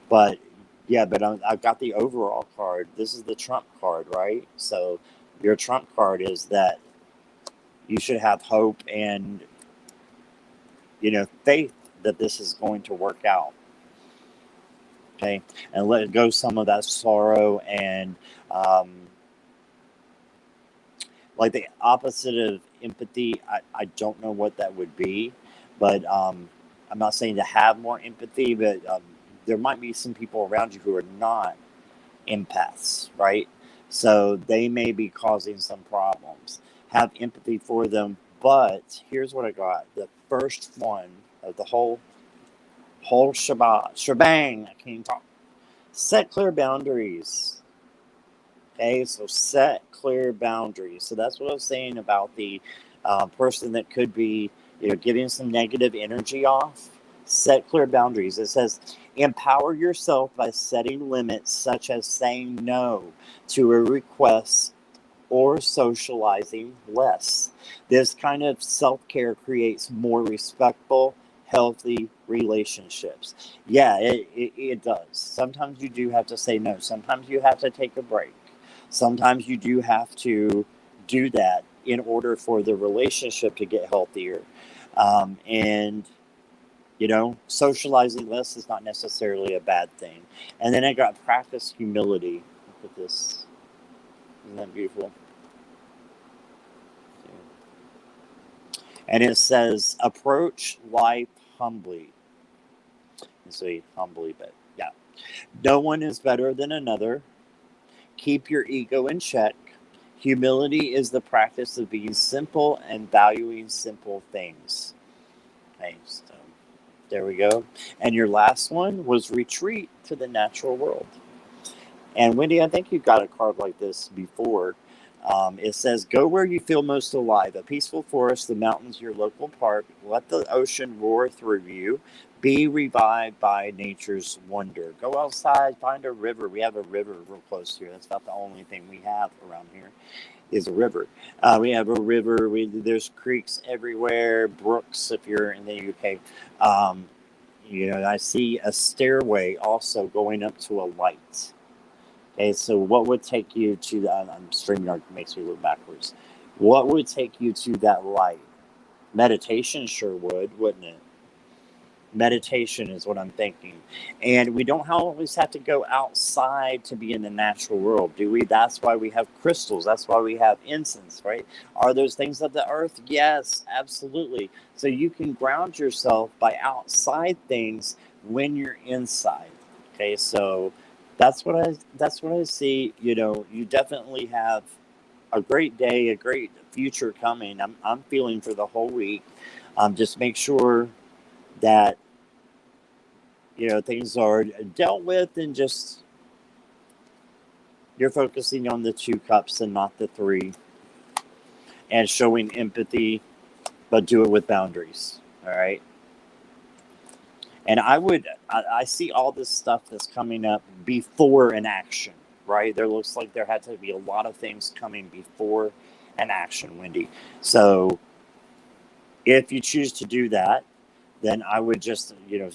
Speaker 1: But yeah, but I've got the overall card. This is the Trump card, right? So your Trump card is that you should have hope and, faith that this is going to work out. Okay. And let go some of that sorrow and, like the opposite of empathy. I don't know what that would be, but I'm not saying to have more empathy, but there might be some people around you who are not empaths, right? So they may be causing some problems. Have empathy for them, but here's what I got. The first one of the whole shebang. I can't even talk. Set clear boundaries. Okay, so set clear boundaries. So that's what I was saying about the person that could be, giving some negative energy off. Set clear boundaries. It says, empower yourself by setting limits, such as saying no to a request or socializing less. This kind of self-care creates more respectful, healthy relationships. Yeah, it does. Sometimes you do have to say no. Sometimes you have to take a break. Sometimes you do have to do that in order for the relationship to get healthier. And socializing less is not necessarily a bad thing. And then I got practice humility. Look at this. Isn't that beautiful? And it says, approach life humbly. Say humbly, but yeah. No one is better than another. Keep your ego in check. Humility is the practice of being simple and valuing simple things. Okay, so there we go. And your last one was retreat to the natural world. And Wendy, I think you got a card like this before. It says, go where you feel most alive. A peaceful forest, the mountains, your local park. Let the ocean roar through you. Be revived by nature's wonder. Go outside, find a river. We have a river real close here. That's about the only thing we have around here is a river. We have a river. There's creeks everywhere, brooks if you're in the UK. I see a stairway also going up to a light. Okay, so what would take you to that? StreamYard makes me look backwards. What would take you to that light? Meditation sure would, wouldn't it? Meditation is what I'm thinking. And we don't always have to go outside to be in the natural world, do we? That's why we have crystals. That's why we have incense, right? Are those things of the earth? Yes, absolutely. So you can ground yourself by outside things when you're inside. Okay, so that's what I see. You definitely have a great day, a great future coming. I'm feeling for the whole week. Just make sure that, you know, things are dealt with, and just you're focusing on the 2 cups and not the 3, and showing empathy, but do it with boundaries. All right. And I see all this stuff that's coming up before an action, right? There looks like there had to be a lot of things coming before an action, Wendy. So if you choose to do that, then I would just, you know,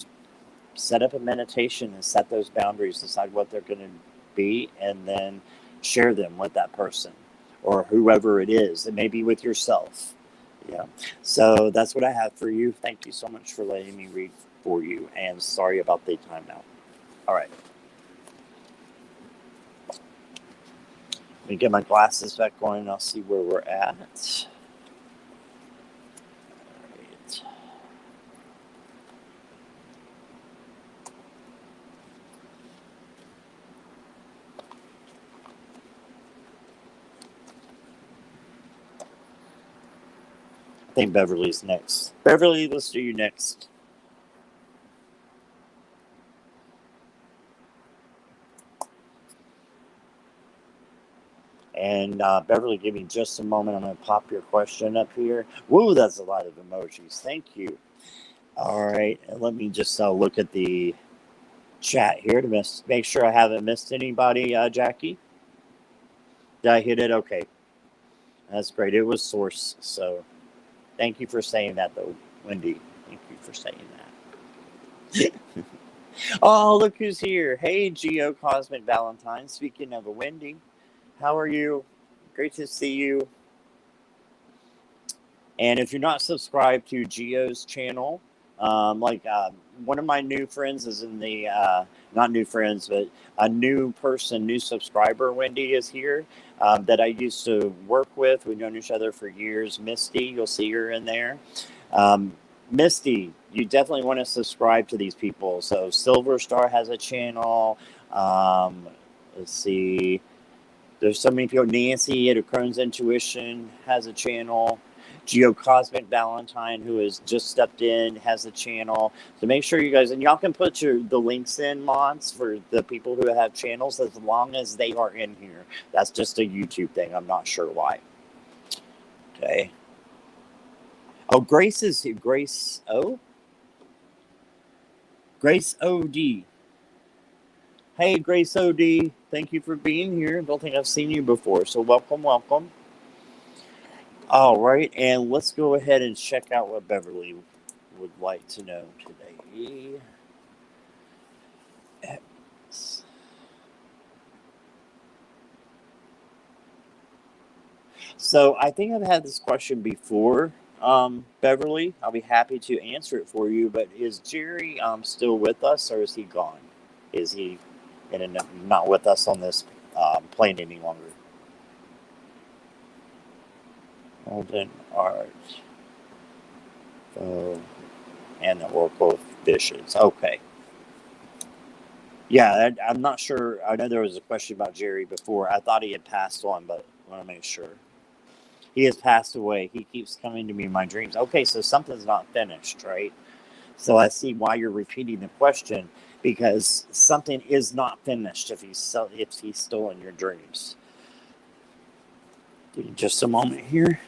Speaker 1: set up a meditation and set those boundaries, decide what they're going to be, and then share them with that person or whoever it is. It may be with yourself. Yeah. So that's what I have for you. Thank you so much for letting me read for you, and sorry about the timeout. All right. Let me get my glasses back on, and I'll see where we're at. All right. I think Beverly's next. Beverly, let's do you next. And Beverly, give me just a moment. I'm going to pop your question up here. Woo, that's a lot of emojis. Thank you. All right. And let me just look at the chat here to make sure I haven't missed anybody. Jackie, did I hit it? Okay. That's great. It was Source. So thank you for saying that, though, Wendy. Thank you for saying that. Oh, look who's here. Hey, Geo Cosmic Valentine. Speaking of a Wendy, how are you? Great to see you. And if you're not subscribed to Geo's channel, one of my new friends is in the, not new friends, but a new person, new subscriber, Wendy, is here, that I used to work with. We've known each other for years. Misty, you'll see her in there. Misty, you definitely want to subscribe to these people. So Silver Star has a channel. Let's see. There's so many people. Nancy at Crohn's Intuition has a channel. Geo Cosmic Valentine, who has just stepped in, has a channel. So make sure you guys, and y'all can put the links in, mods, for the people who have channels, as long as they are in here. That's just a YouTube thing. I'm not sure why. Okay. Oh, Grace is here. Grace O? Grace OD. Hey, Grace OD. Thank you for being here. Don't think I've seen you before, so welcome, welcome. All right, and let's go ahead and check out what Beverly would like to know today. So I think I've had this question before, Beverly. I'll be happy to answer it for you, but is Jerry still with us, or is he gone? Is he not with us on this plane any longer? Golden Art. And the Oracle of Fishes. Okay. Yeah, I'm not sure. I know there was a question about Jerry before. I thought he had passed on, but I want to make sure. He has passed away. He keeps coming to me in my dreams. Okay, so something's not finished, right? So I see why you're repeating the question, because something is not finished if he's still in your dreams. Give me just a moment here.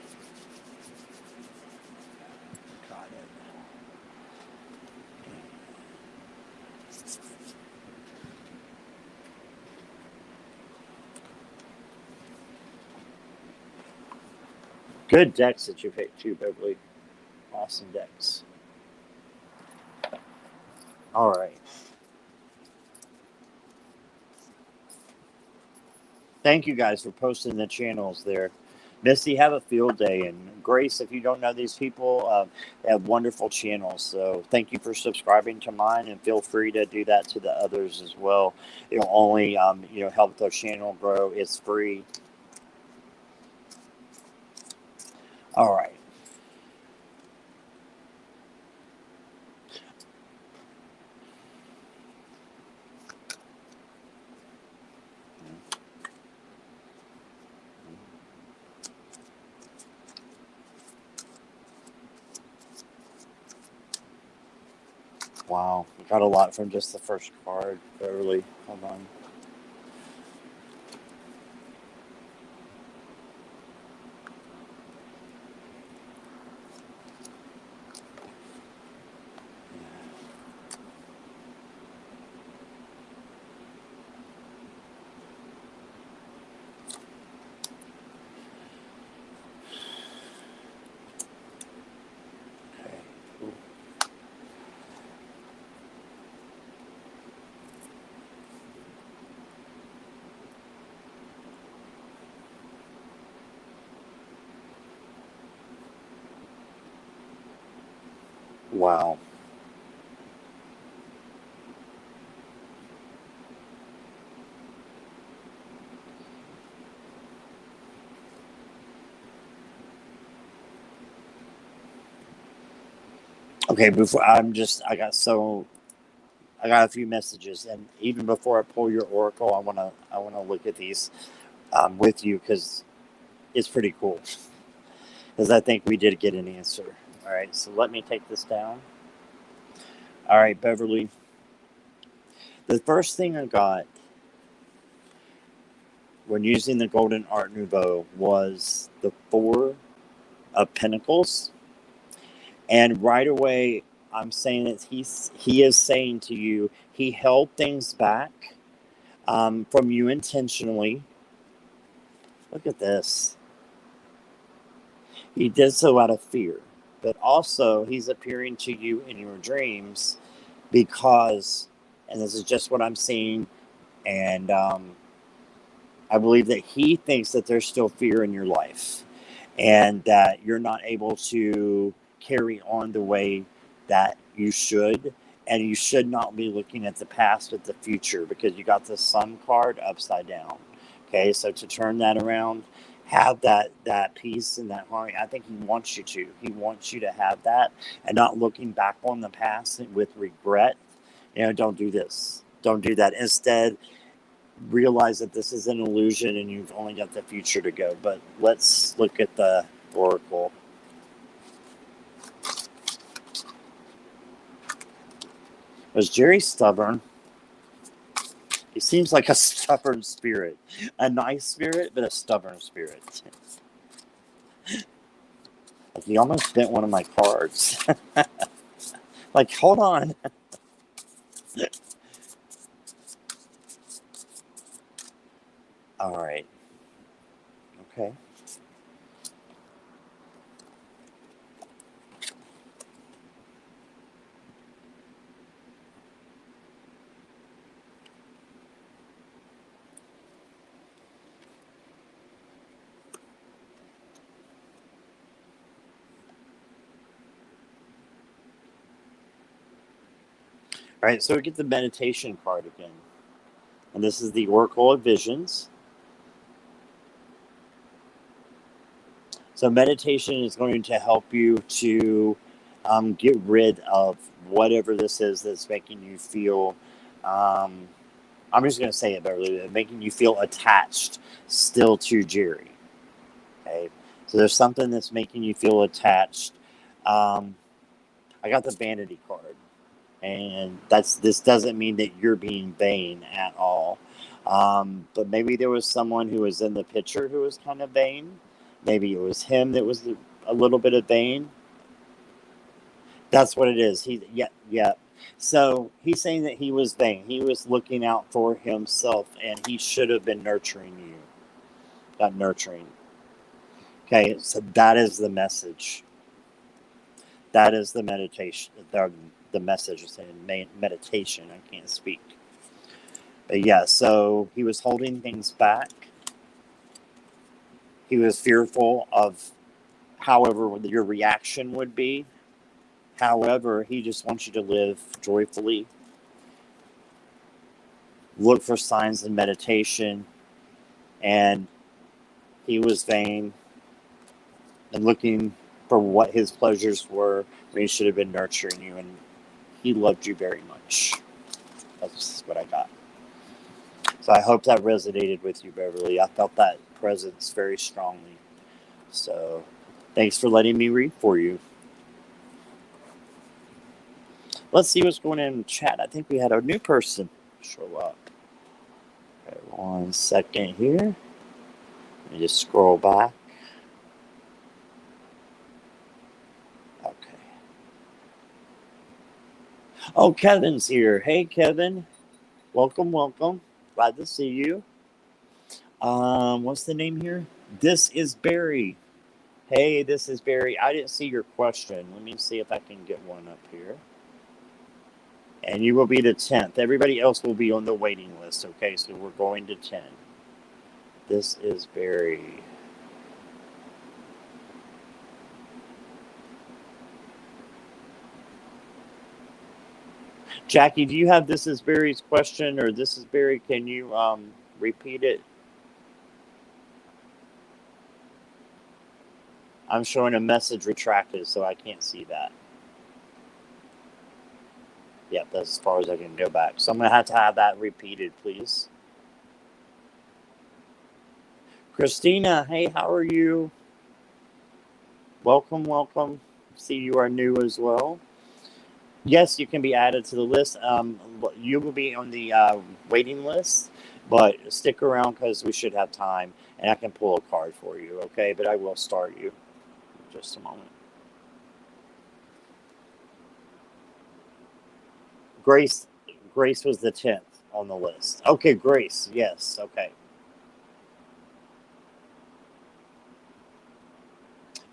Speaker 1: Good decks that you picked too, Beverly. Awesome decks. All right. Thank you guys for posting the channels there. Misty, have a field day. And Grace, if you don't know these people, they have wonderful channels. So thank you for subscribing to mine, and feel free to do that to the others as well. It'll only help their channel grow. It's free. All right. Wow, we got a lot from just the first card, Beverly. Hold on. Wow. Okay, before I got a few messages, and even before I pull your oracle, I wanna look at these with you because it's pretty cool. Because I think we did get an answer. All right, so let me take this down. All right, Beverly. The first thing I got when using the Golden Art Nouveau was the Four of Pentacles, and right away I'm saying that he is saying to you he held things back from you intentionally. Look at this. He did so out of fear, but also he's appearing to you in your dreams because, and this is just what I'm seeing, and I believe that he thinks that there's still fear in your life and that you're not able to carry on the way that you should. And you should not be looking at the past, but the future, because you got the Sun card upside down. Okay, so to turn that around, have that peace and that harmony. I think he wants you to. He wants you to have that and not looking back on the past with regret. Don't do this. Don't do that. Instead, realize that this is an illusion and you've only got the future to go. But let's look at the oracle. Was Jerry stubborn? He seems like a stubborn spirit. A nice spirit, but a stubborn spirit. Like he almost bent one of my cards. Like, hold on. All right. Okay. All right, so we get the meditation card again. And this is the Oracle of Visions. So meditation is going to help you to get rid of whatever this is that's making you feel, I'm just going to say it, Beverly, making you feel attached still to Jerry. Okay, so there's something that's making you feel attached. I got the Vanity card. And this doesn't mean that you're being vain at all. But maybe there was someone who was in the picture who was kind of vain. Maybe it was him that was a little bit of vain. That's what it is. Yeah. So he's saying that he was vain. He was looking out for himself, and he should have been nurturing you. Not nurturing. Okay, so that is the message. That is the meditation. The message is saying meditation. I can't speak. But yeah, so he was holding things back. He was fearful of however your reaction would be. However, he just wants you to live joyfully. Look for signs in meditation. And he was vain and looking for what his pleasures were when he should have been nurturing you. And he loved you very much. That's what I got. So I hope that resonated with you, Beverly. I felt that presence very strongly. So thanks for letting me read for you. Let's see what's going on in the chat. I think we had a new person show up. Okay, 1 second here. Let me just scroll back. Okay. Oh, Kevin's here. Hey, Kevin. Welcome, welcome. Glad to see you. What's the name here? This is Barry. Hey, this is Barry. I didn't see your question. Let me see if I can get one up here. And you will be the 10th. Everybody else will be on the waiting list, okay? So we're going to 10. This is Barry. Jackie, do you have this is Barry's question, or this is Barry? Can you repeat it? I'm showing a message retracted, so I can't see that. Yep, that's as far as I can go back. So I'm going to have that repeated, please. Christina, hey, how are you? Welcome, welcome. See, you are new as well. Yes, you can be added to the list. You will be on the waiting list, but stick around because we should have time, and I can pull a card for you, okay? But I will start you in just a moment. Grace was the 10th on the list. Okay, Grace, yes, okay.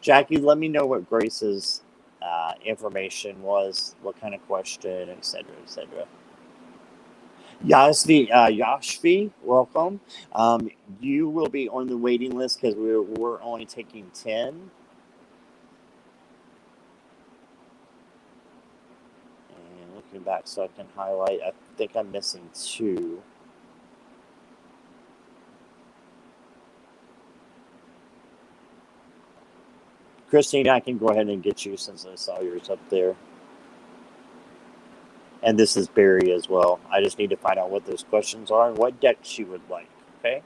Speaker 1: Jackie, let me know what Grace's information was, what kind of question, etc., etc. Yashvi, welcome. You will be on the waiting list because we're only taking 10. And looking back so I can highlight, I think I'm missing 2. Christine, I can go ahead and get you since I saw yours up there. And this is Barry as well. I just need to find out what those questions are and what deck she would like, okay?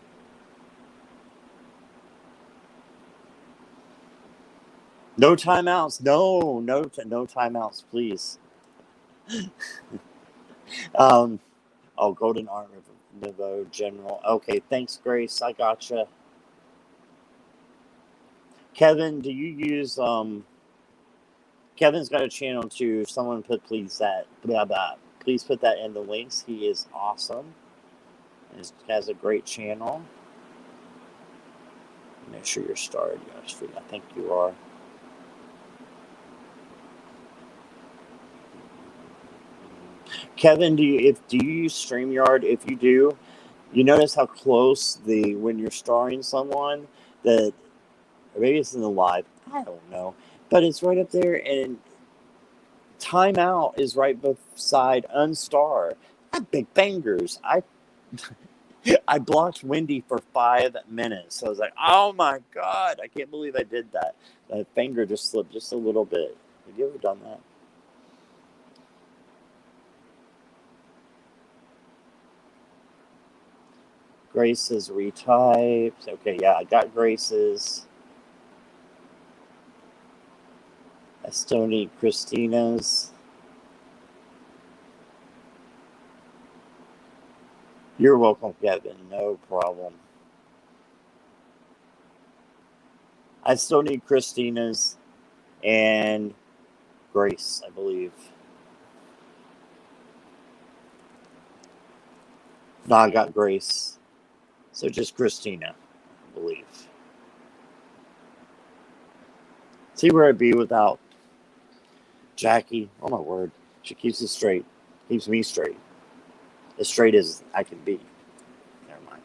Speaker 1: No timeouts. No timeouts, please. Golden Art NOUVEAU General. Okay, thanks, Grace. I gotcha. Kevin, do you use Kevin's got a channel too. If someone put please put that in the links. He is awesome. He has a great channel. Make sure you're starred, Yoshvi. I think you are. Kevin, do you use StreamYard? If you do, you notice how close when you're starring someone that, or maybe it's in the live, I don't know, but it's right up there, and timeout is right beside unstar. Big bangers. I blocked Wendy for 5 minutes. So I was like, oh my God, I can't believe I did that. That finger just slipped just a little bit. Have you ever done that? Grace is retyped. Okay, yeah, I got Grace's. I still need Christina's. You're welcome, Kevin. No problem. I still need Christina's and Grace, I believe. No, I got Grace. So just Christina, I believe. See where I'd be without Jackie. Oh my word. She keeps it straight. Keeps me straight. As straight as I can be. Never mind.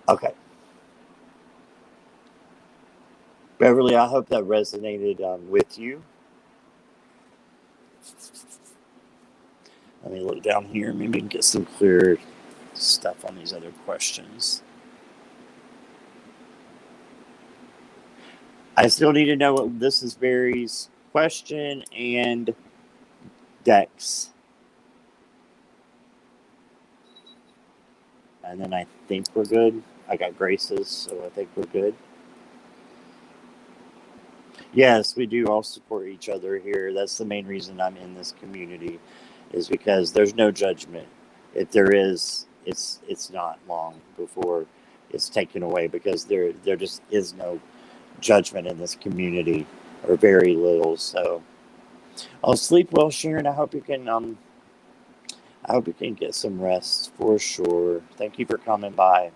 Speaker 1: Okay. Beverly, I hope that resonated with you. Let me look down here. Maybe get some clear stuff on these other questions. I still need to know what this is Barry's question and decks. And then I think we're good. I got Grace's, so I think we're good. Yes, we do all support each other here. That's the main reason I'm in this community. is because there's no judgment. If there is, it's not long before it's taken away, because there just is no judgment in this community, or very little. So I'll sleep well, Sharon. I hope you can get some rest for sure. Thank you for coming by.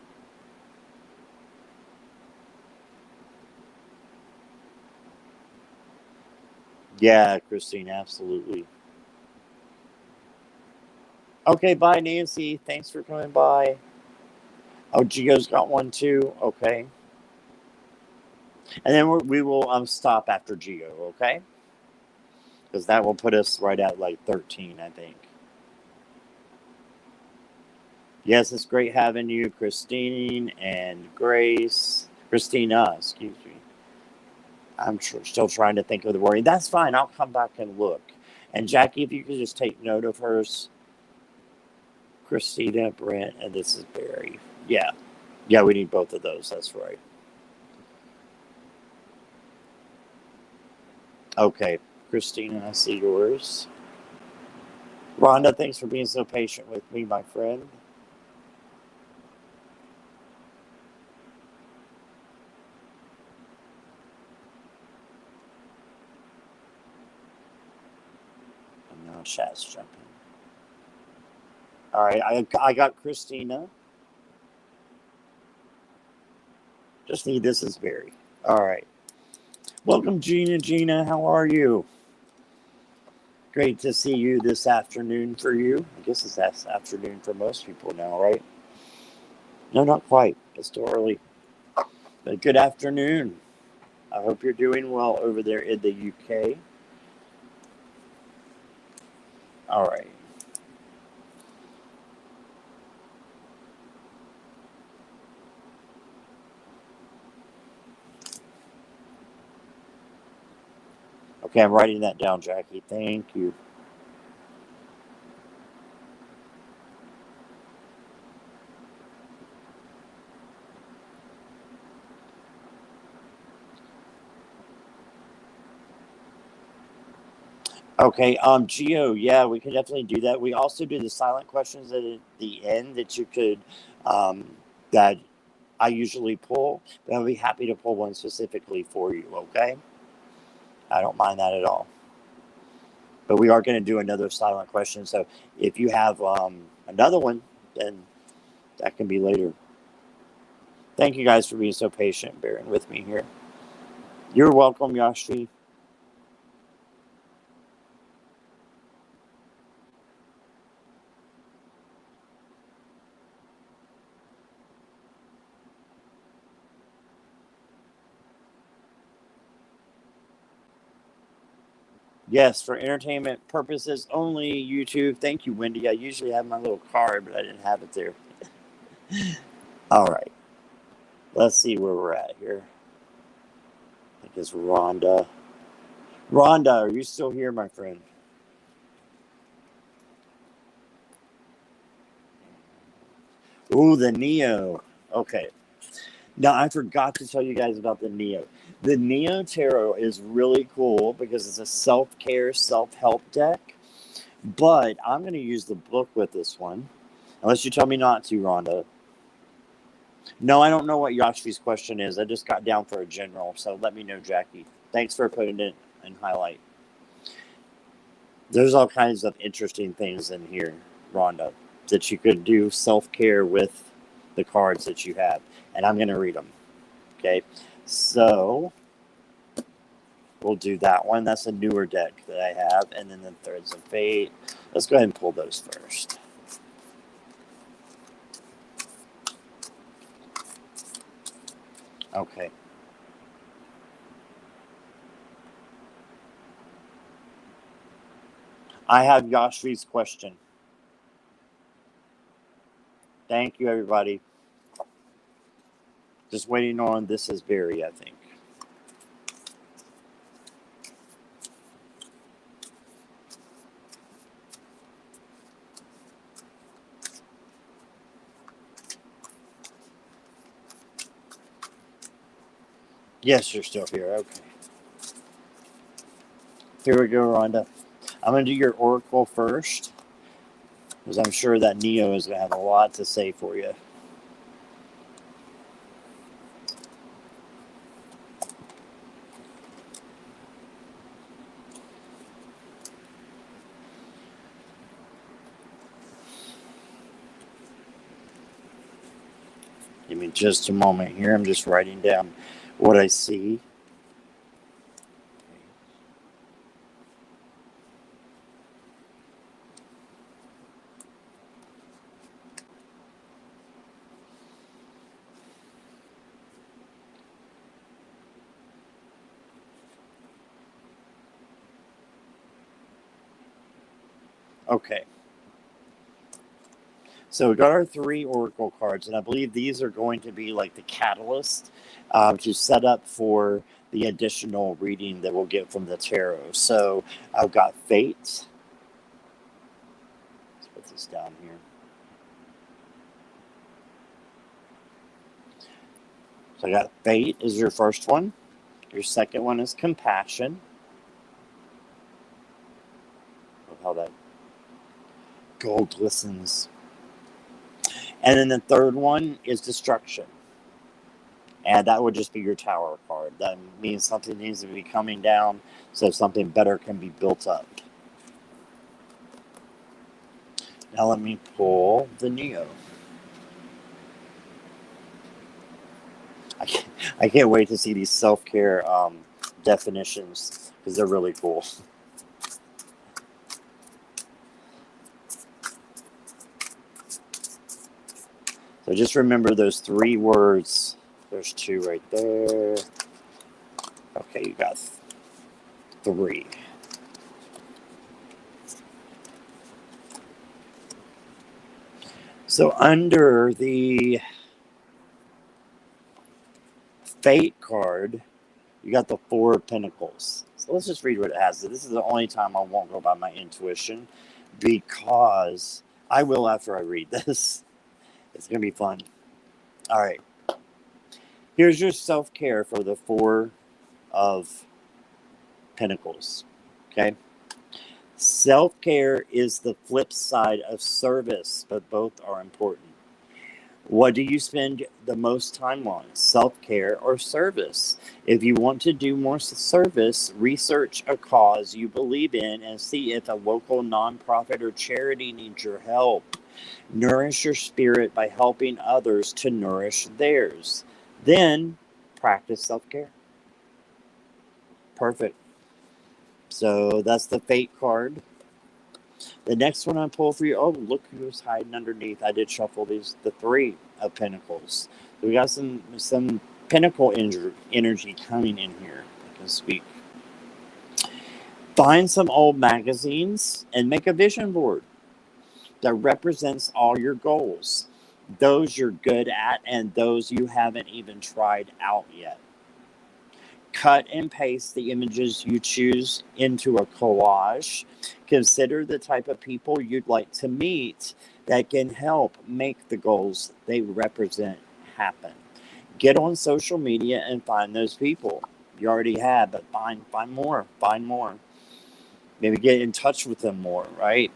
Speaker 1: Yeah, Christine, absolutely. Okay, bye, Nancy. Thanks for coming by. Oh, Gio's got one too. Okay. And then we will stop after Gio, okay? Because that will put us right at like 13, I think. Yes, it's great having you, Christine and Grace. Christina, excuse me. I'm still trying to think of the wording. That's fine. I'll come back and look. And Jackie, if you could just take note of hers. Christina, Brent, and this is Barry. Yeah. Yeah, we need both of those. That's right. Okay. Christina, I see yours. Rhonda, thanks for being so patient with me, my friend. And now chat's jumping. All right, I got Christina. Just need this as Barry. All right. Welcome, Gina. Gina, how are you? Great to see you this afternoon for you. I guess it's that afternoon for most people now, right? No, not quite. It's still early. But good afternoon. I hope you're doing well over there in the UK. All right. Okay, I'm writing that down, Jackie. Thank you. Okay, Geo, yeah, we can definitely do that. We also do the silent questions at the end that you could, that I usually pull, but I'll be happy to pull one specifically for you, okay? I don't mind that at all. But we are going to do another silent question, so if you have another one, then that can be later. Thank you guys for being so patient, bearing with me here. You're welcome, Yashi. Yes, for entertainment purposes only, YouTube. Thank you, Wendy. I usually have my little card, but I didn't have it there. All right. Let's see where we're at here. I think it's Rhonda. Rhonda, are you still here, my friend? Ooh, the Neo. Okay. Now, I forgot to tell you guys about the Neo. The Neo Tarot is really cool because it's a self-care, self-help deck. But I'm going to use the book with this one. Unless you tell me not to, Rhonda. No, I don't know what Yashi's question is. I just got down for a general. So let me know, Jackie. Thanks for putting it in highlight. There's all kinds of interesting things in here, Rhonda, that you could do self-care with the cards that you have. And I'm going to read them. Okay. So we'll do that one. That's a newer deck that I have. And then the Threads of Fate. Let's go ahead and pull those first. Okay. I have Yashi's question. Thank you, everybody. Just waiting on This Is Barry, I think. Yes, you're still here. Okay. Here we go, Rhonda. I'm going to do your oracle first. because I'm sure that Neo is going to have a lot to say for you. Give me just a moment here. I'm just writing down what I see. Okay. So we got our 3 oracle cards, and I believe these are going to be like the catalyst to set up for the additional reading that we'll get from the tarot. So I've got Fate. Let's put this down here. So I got Fate is your first one. Your second one is Compassion. Look how that gold glistens. And then the third one is Destruction. And that would just be your Tower card. That means something needs to be coming down so something better can be built up. Now let me pull the Neo. I can't wait to see these self-care definitions because they're really cool. So just remember those 3 words. There's 2 right there. Okay, you got 3. So under the Fate card, you got the 4 of Pentacles. So let's just read what it has. This is the only time I won't go by my intuition because I will after I read this. It's going to be fun. All right. Here's your self-care for the 4 of Pentacles. Okay. Self-care is the flip side of service, but both are important. What do you spend the most time on? Self-care or service? If you want to do more service, research a cause you believe in and see if a local nonprofit or charity needs your help. Nourish your spirit by helping others to nourish theirs. Then practice self-care. Perfect. So that's the Fate card. The next one I pull for you, oh, look who's hiding underneath. I did shuffle these, the 3 of Pentacles. So we got some Pentacle energy coming in here. I can speak. Find some old magazines and make a vision board that represents all your goals. Those you're good at and those you haven't even tried out yet. Cut and paste the images you choose into a collage. Consider the type of people you'd like to meet that can help make the goals they represent happen. Get on social media and find those people. You already have, but find more. Find more. Maybe get in touch with them more, right?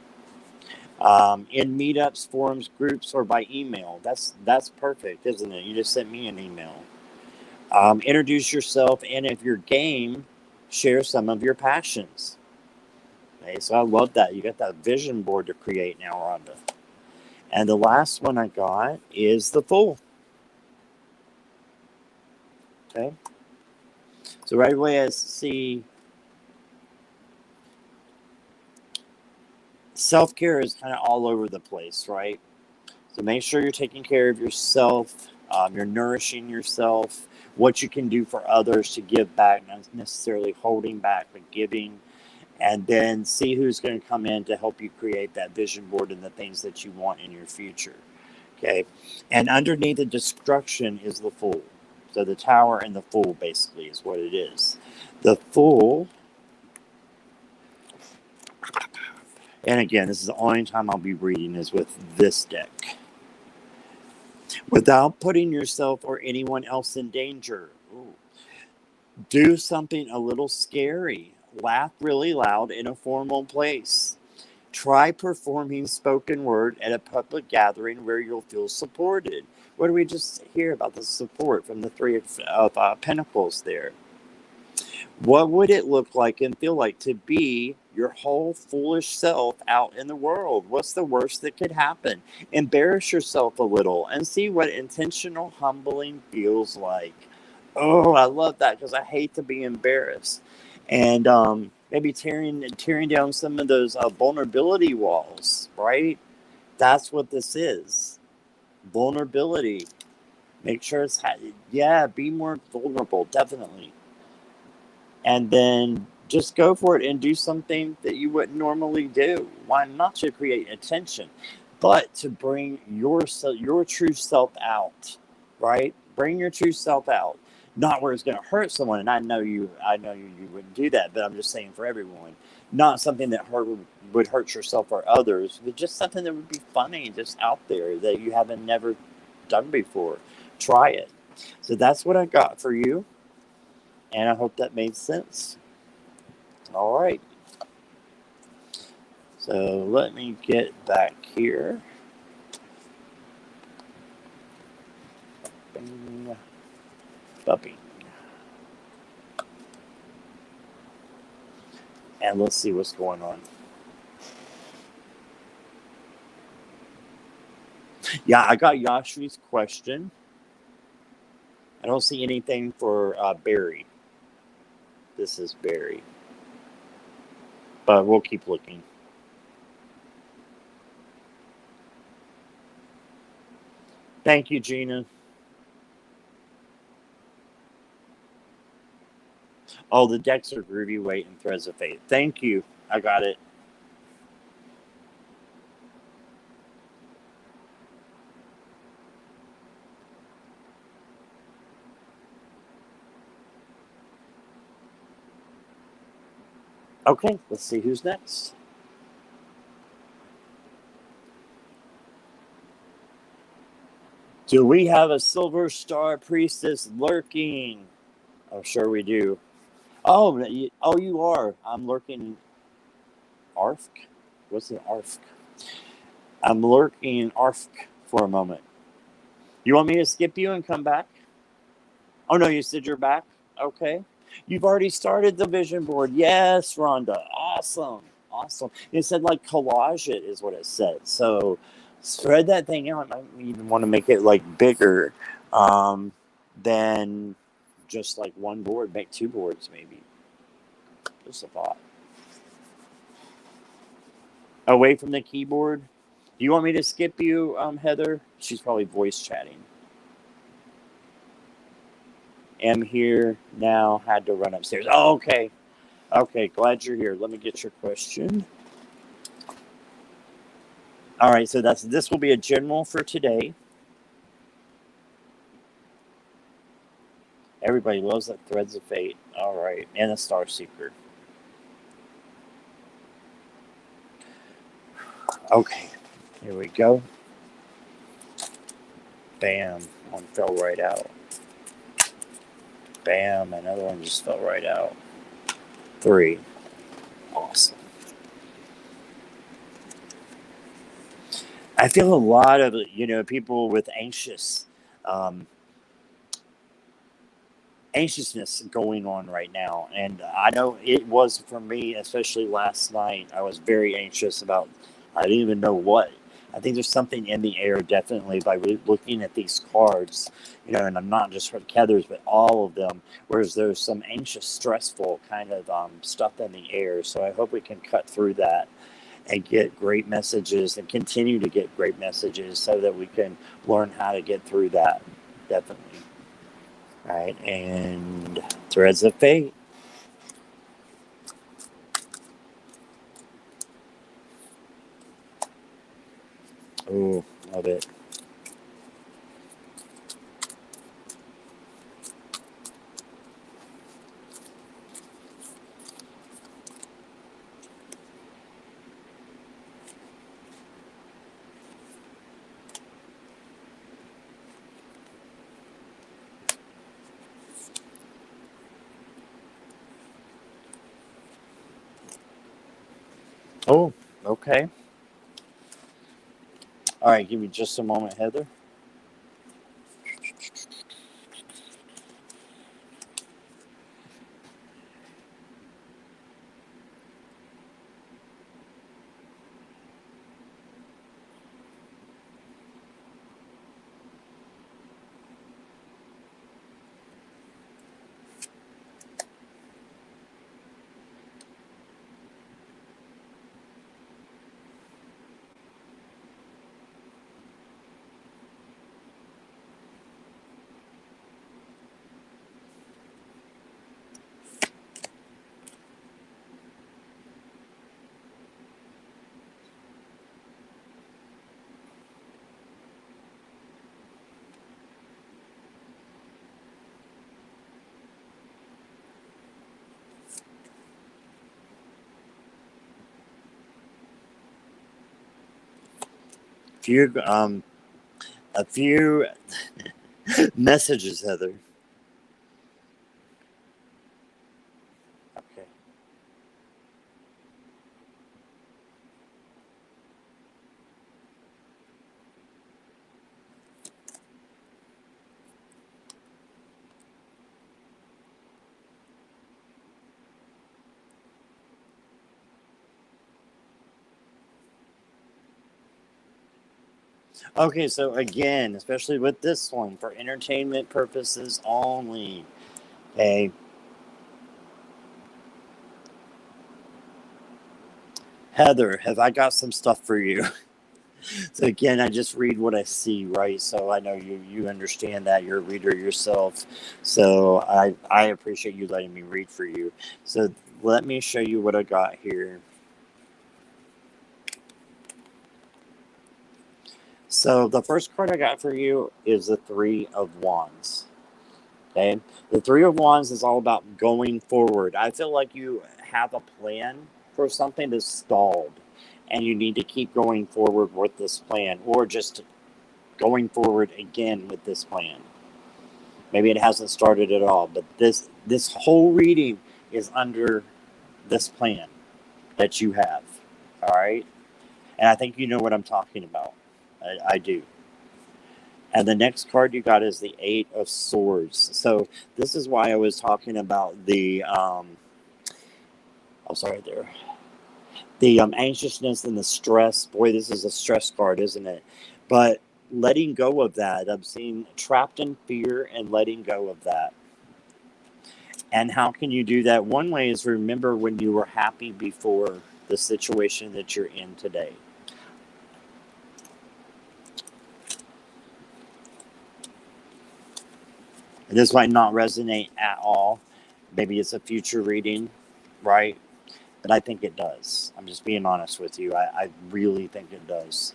Speaker 1: In meetups, forums, groups, or by email. That's perfect, isn't it? You just sent me an email. Introduce yourself, and if you're game, share some of your passions. Okay, so I love that. You got that vision board to create now, Rhonda. And the last one I got is the Fool. Okay. So right away I see self-care is kind of all over the place, right? So make sure you're taking care of yourself. You're nourishing yourself. What you can do for others to give back, not necessarily holding back, but giving. And then see who's going to come in to help you create that vision board and the things that you want in your future. Okay. And underneath the destruction is the Fool. So the Tower and the Fool basically is what it is. The Fool. And again, this is the only time I'll be reading is with this deck. Without putting yourself or anyone else in danger. Ooh. Do something a little scary. Laugh really loud in a formal place. Try performing spoken word at a public gathering where you'll feel supported. What do we just hear about the support from the Three of Pentacles there? What would it look like and feel like to be your whole foolish self out in the world? What's the worst that could happen? Embarrass yourself a little and see what intentional humbling feels like. Oh, I love that because I hate to be embarrassed. And maybe tearing down some of those vulnerability walls, right? That's what this is. Vulnerability. Make sure it's, be more vulnerable, definitely. And then just go for it and do something that you wouldn't normally do. Why not to create attention, but to bring your true self out, right? Bring your true self out, not where it's going to hurt someone. And I know you wouldn't do that, but I'm just saying for everyone, not something that would hurt yourself or others, but just something that would be funny, just out there that you haven't never done before. Try it. So that's what I got for you. And I hope that made sense. All right. So let me get back here. Bumping. And let's see what's going on. Yeah, I got Yashi's question. I don't see anything for Barry. This is Barry. But we'll keep looking. Thank you, Gina. Oh, the decks are groovy, weight, and threads of fate. Thank you. I got it. Okay, let's see who's next. Do we have a Silver Star Priestess lurking? Oh, sure we do. Oh, you are. I'm lurking. ARFK? What's the ARFK? I'm lurking ARFK for a moment. You want me to skip you and come back? Oh, no, you said you're back? Okay. You've already started the vision board. Yes, Rhonda. Awesome. Awesome. It said like collage it is what it said. So spread that thing out. I even want to make it like bigger than just like one board. Make two boards maybe. Just a thought. Away from the keyboard. Do you want me to skip you, Heather? She's probably voice chatting. Am here now. Had to run upstairs. Oh, okay. Okay, glad you're here. Let me get your question. All right, so this will be a general for today. Everybody loves that Threads of Fate. All right, and a Star Seeker. Okay, here we go. Bam, one fell right out. Bam, another one just fell right out. 3. Awesome. I feel a lot of, people with anxiousness going on right now. And I know it was for me, especially last night. I was very anxious about, I didn't even know what. I think there's something in the air, definitely, by looking at these cards, and I'm not just for Heather's, but all of them, whereas there's some anxious, stressful kind of stuff in the air. So I hope we can cut through that and get great messages and continue to get great messages so that we can learn how to get through that, definitely. All right, and Threads of Fate. Oh, love it. Oh, Okay. All right, give me just a moment, Heather. A few messages, Heather. Okay. Okay, so again, especially with this one, for entertainment purposes only. Okay. Heather, have I got some stuff for you? So again, I just read what I see, right? So I know you understand that. You're a reader yourself. So I appreciate you letting me read for you. So let me show you what I got here. So the first card I got for you is the Three of Wands. Okay? The Three of Wands is all about going forward. I feel like you have a plan for something that's stalled, and you need to keep going forward with this plan, or just going forward again with this plan. Maybe it hasn't started at all, but this whole reading is under this plan that you have. All right? And I think you know what I'm talking about. I do. And the next card you got is the Eight of Swords. So this is why I was talking about the the anxiousness and the stress. Boy, this is a stress card, isn't it? But letting go of that. I'm seeing trapped in fear and letting go of that. And how can you do that? One way is remember when you were happy before the situation that you're in today. This might not resonate at all. Maybe it's a future reading, right? But I think it does. I'm just being honest with you. I really think it does.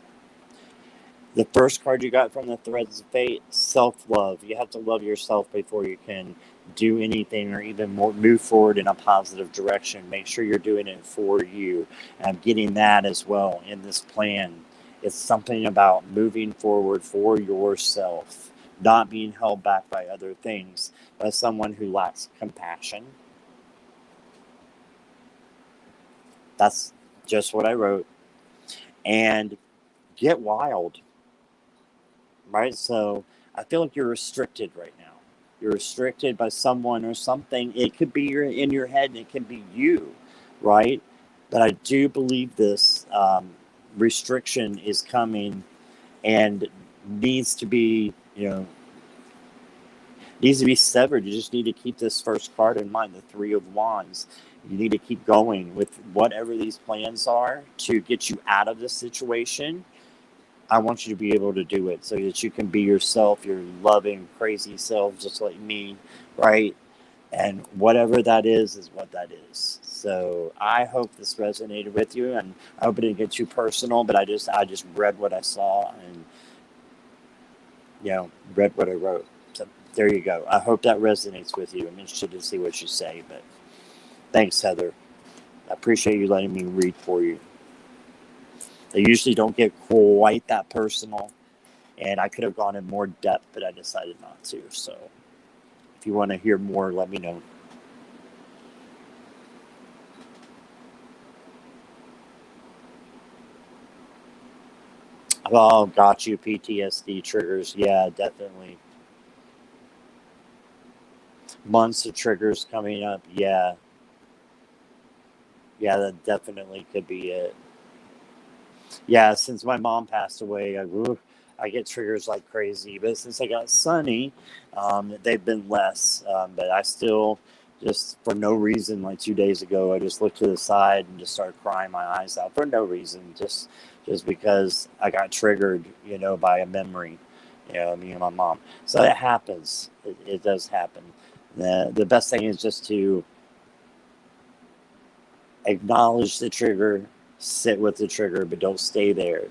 Speaker 1: The first card you got from the Threads of Fate, self-love. You have to love yourself before you can do anything or even more move forward in a positive direction. Make sure you're doing it for you. And I'm getting that as well in this plan. It's something about moving forward for yourself, not being held back by other things, by someone who lacks compassion. That's just what I wrote. And get wild. Right? So I feel like you're restricted right now. You're restricted by someone or something. It could be in your head and it can be you, right? But I do believe this restriction is coming and needs to be, needs to be severed. You just need to keep this first card in mind, the Three of Wands. You need to keep going with whatever these plans are to get you out of this situation. I want you to be able to do it so that you can be yourself, your loving, crazy self, just like me, right? And whatever that is what that is. So I hope this resonated with you, and I hope it didn't get too personal, but I just read what I saw and, read what I wrote. So there you go. I hope that resonates with you. I'm interested to see what you say, but thanks, Heather. I appreciate you letting me read for you. They usually don't get quite that personal. And I could have gone in more depth, but I decided not to. So if you want to hear more, let me know. Oh, got you. PTSD triggers. Yeah, definitely. Months of triggers coming up. Yeah. Yeah, that definitely could be it. Yeah, since my mom passed away, I get triggers like crazy. But since I got Sunny, they've been less. But I still, just for no reason, like 2 days ago, I just looked to the side and just started crying my eyes out for no reason, just because I got triggered, by a memory, me and my mom. So it happens. It does happen. The best thing is just to acknowledge the trigger, sit with the trigger, but don't stay there,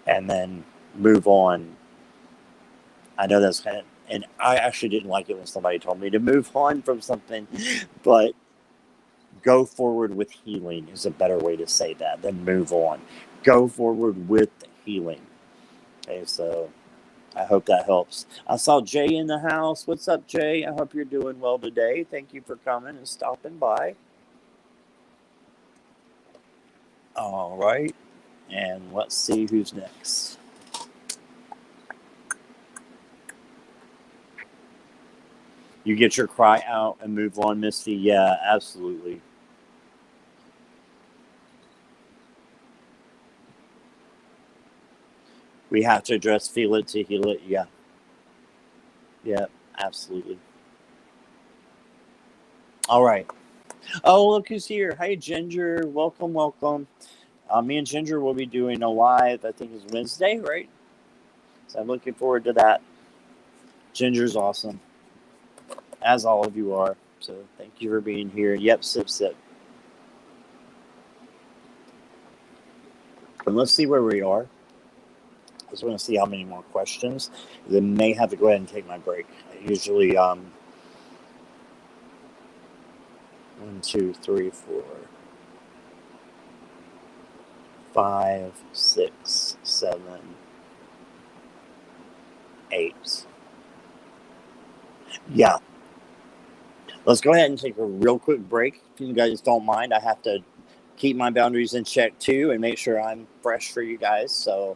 Speaker 1: and then move on. I know that's kind of, and I actually didn't like it when somebody told me to move on from something, but go forward with healing is a better way to say that than move on. Go forward with healing. Okay, so I hope that helps. I saw Jay in the house. What's up, Jay? I hope you're doing well today. Thank you for coming and stopping by. All right. And let's see who's next. You get your cry out and move on, Misty. Yeah, absolutely. We have to address feel it to heal it. Yeah. Yeah, absolutely. All right. Oh, look who's here. Hey, Ginger. Welcome, welcome. Me and Ginger will be doing a live, I think it's Wednesday, right? So I'm looking forward to that. Ginger's awesome, as all of you are. So thank you for being here. Yep, sip, sip. And let's see where we are. I just want to see how many more questions. Then may have to go ahead and take my break. I usually 1, 2, 3, 4, 5, 6, 7, 8. Yeah. Let's go ahead and take a real quick break. If you guys don't mind, I have to keep my boundaries in check too and make sure I'm fresh for you guys. So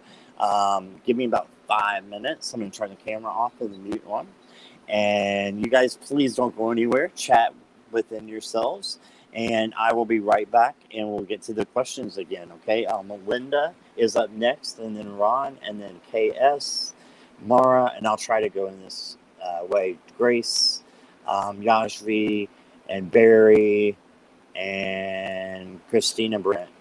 Speaker 1: give me about 5 minutes. I'm going to turn the camera off and the mute on. And you guys, please don't go anywhere. Chat within yourselves. And I will be right back and we'll get to the questions again, okay? Melinda is up next, and then Ron, and then KS, Mara, and I'll try to go in this way. Grace, Yashvi, and Barry, and Christina Brent.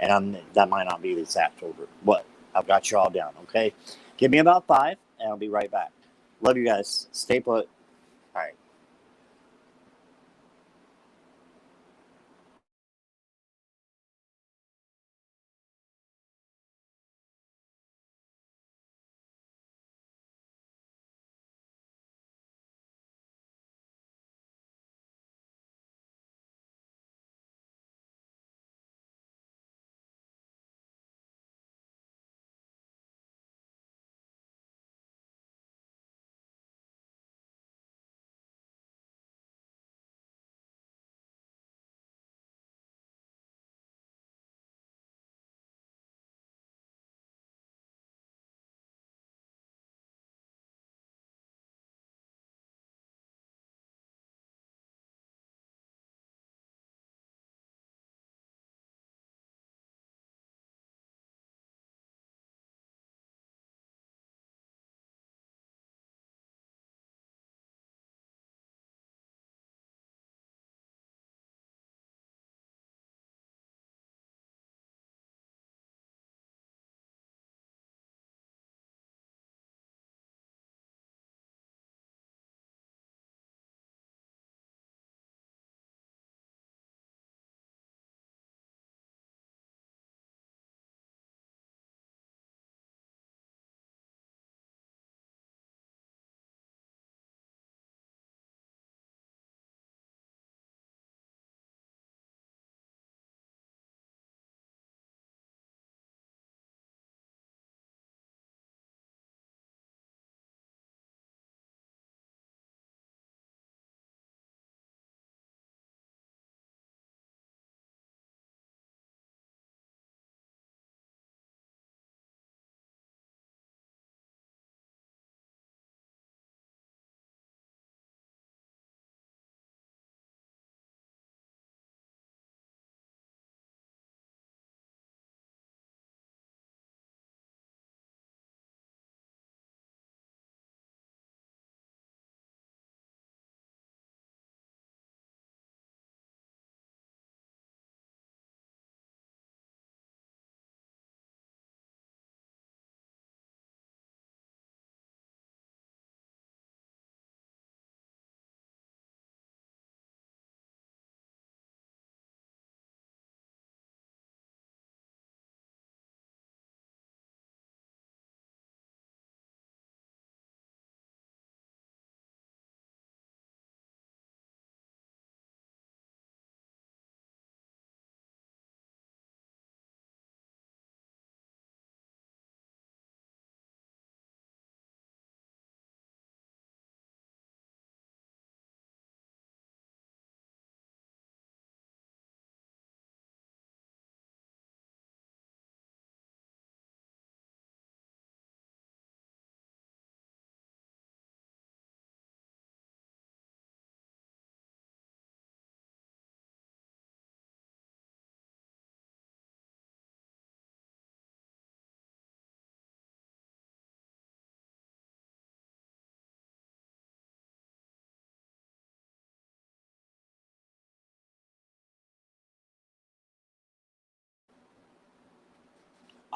Speaker 1: And that might not be the exact order, but I've got you all down, okay? Give me about 5, and I'll be right back. Love you guys. Stay put. All right.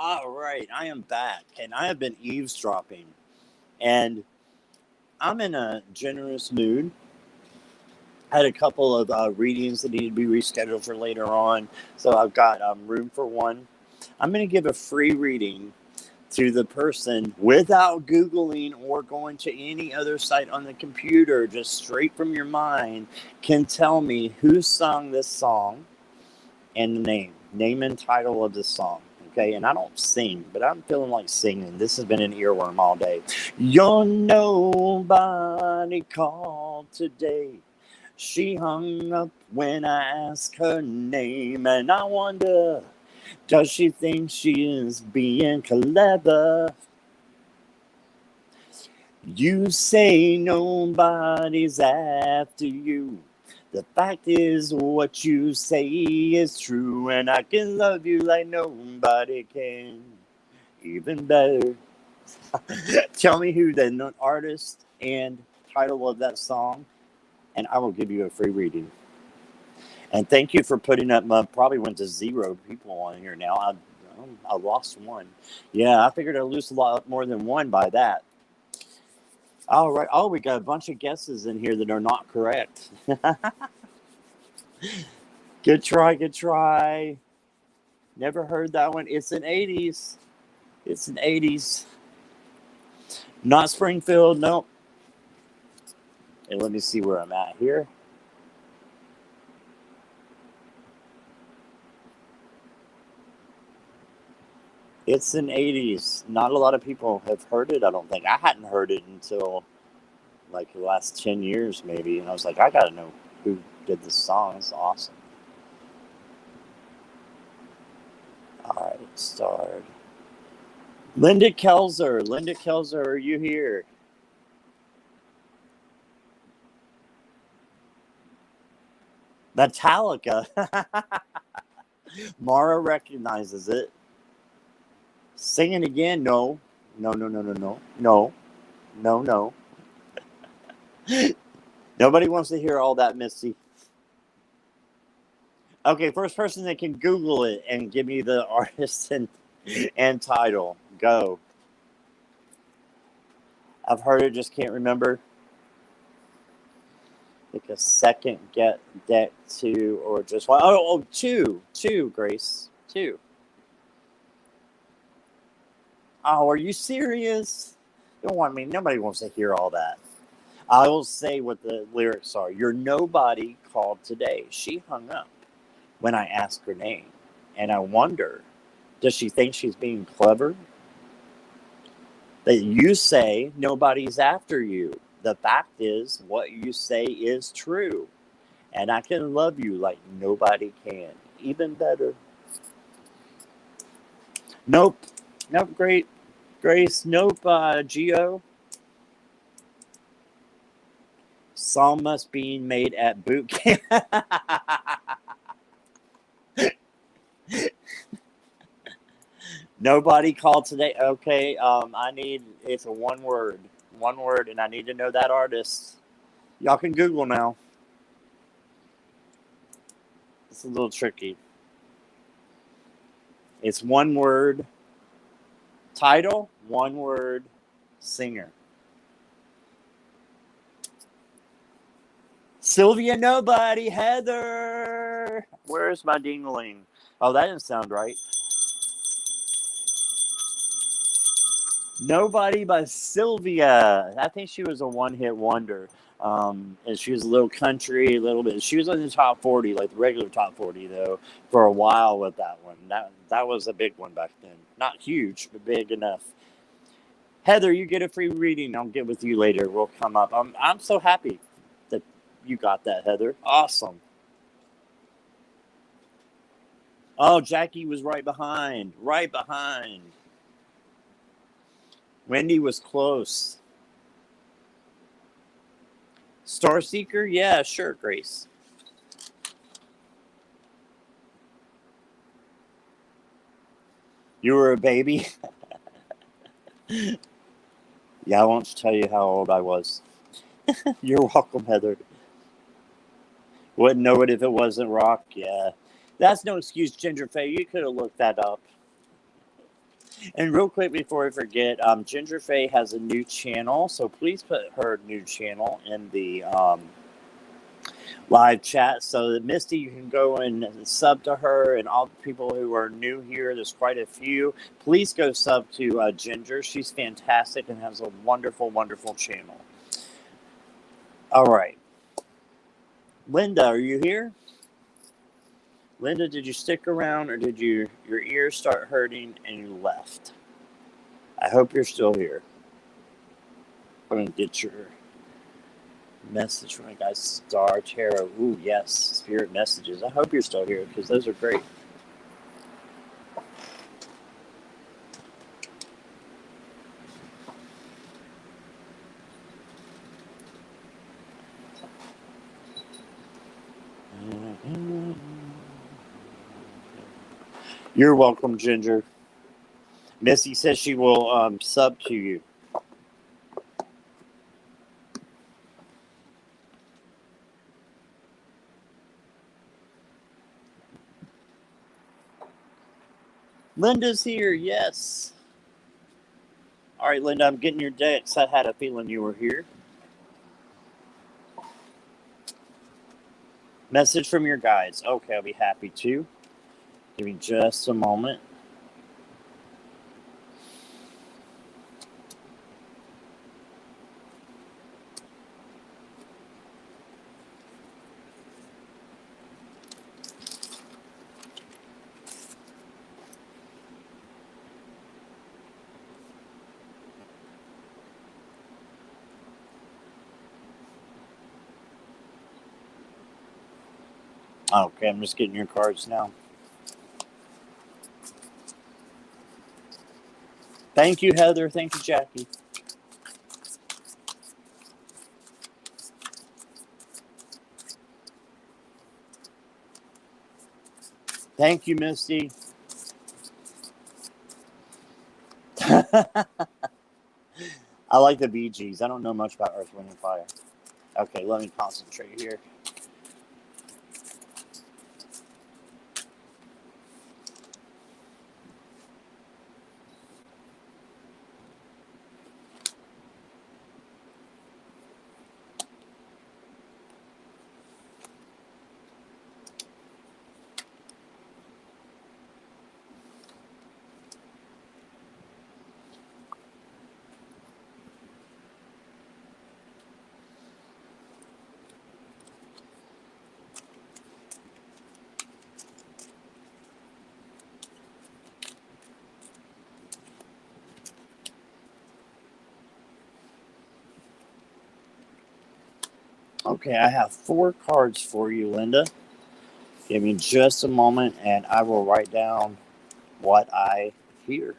Speaker 1: All right, I am back, and I have been eavesdropping, and I'm in a generous mood. I had a couple of readings that need to be rescheduled for later on, so I've got room for one. I'm going to give a free reading to the person without Googling or going to any other site on the computer, just straight from your mind, can tell me who sung this song and the name and title of the song. Okay, and I don't sing, but I'm feeling like singing. This has been an earworm all day. You're nobody called today. She hung up when I asked her name, and I wonder, does she think she is being clever? You say nobody's after you. The fact is, what you say is true, and I can love you like nobody can. Even better. Tell me who the artist and title of that song, and I will give you a free reading. And thank you for putting up. Probably went to 0 people on here now. I lost one. Yeah, I figured I'd lose a lot more than one by that. All right. Oh, we got a bunch of guesses in here that are not correct. Good try, good try. Never heard that one. It's an 80s. It's an 80s. Not Springfield, nope. And let me see where I'm at here. It's an 80s. Not a lot of people have heard it, I don't think. I hadn't heard it until like the last 10 years maybe. And I was like, I got to know who did this song. It's awesome. All right, start. Linda Kelzer. Linda Kelzer, are you here? Metallica. Mara recognizes it. Sing it again. No. No, no, no, no, no. No. No, no. Nobody wants to hear all that, Misty. Okay, first person that can Google it and give me the artist and title. Go. I've heard it, just can't remember. Take a second, get deck 2 or just one. Oh, 2. 2, Grace. 2. Oh, are you serious? Don't want me. Nobody wants to hear all that. I will say what the lyrics are. You're nobody called today. She hung up when I asked her name. And I wonder, does she think she's being clever? That you say nobody's after you. The fact is, what you say is true. And I can love you like nobody can. Even better. Nope. Nope, great. Grace, nope, Geo. Song must be made at boot camp. Nobody called today. Okay, it's a one word, and I need to know that artist. Y'all can Google now. It's a little tricky. It's one word. Title, one word. Singer. Sylvia Nobody. Heather. Where's my dingling? Oh, that didn't sound right. Nobody by Sylvia. I think she was a one-hit wonder. And she was a little country, a little bit. She was in the top 40, like the regular top 40, though, for a while with that one. That was a big one back then. Not huge, but big enough. Heather, you get a free reading. I'll get with you later. We'll come up. I'm so happy that you got that, Heather. Awesome. Oh, Jackie was right behind. Right behind. Wendy was close. Starseeker? Yeah, sure, Grace. You were a baby? Yeah, I won't tell you how old I was. You're welcome, Heather. Wouldn't know it if it wasn't rock. Yeah. That's no excuse, Ginger Faye. You could have looked that up. And real quick before I forget, Ginger Faye has a new channel, so please put her new channel in the live chat so that Misty, you can go and sub to her, and all the people who are new here, there's quite a few. Please go sub to Ginger. She's fantastic and has a wonderful, wonderful channel. All right. Linda, are you here? Linda, did you stick around or did your ears start hurting and you left? I hope you're still here. I'm going to get your message from my guy Star Tarot. Ooh, yes, spirit messages. I hope you're still here because those are great. You're welcome, Ginger. Missy says she will sub to you. Linda's here, yes. All right, Linda, I'm getting your decks. I had a feeling you were here. Message from your guides. Okay, I'll be happy to. Give me just a moment. Okay, I'm just getting your cards now. Thank you, Heather. Thank you, Jackie. Thank you, Misty. I like the Bee Gees. I don't know much about Earth, Wind, and Fire. Okay, let me concentrate here. Okay, I have 4 cards for you, Linda. Give me just a moment, and I will write down what I hear.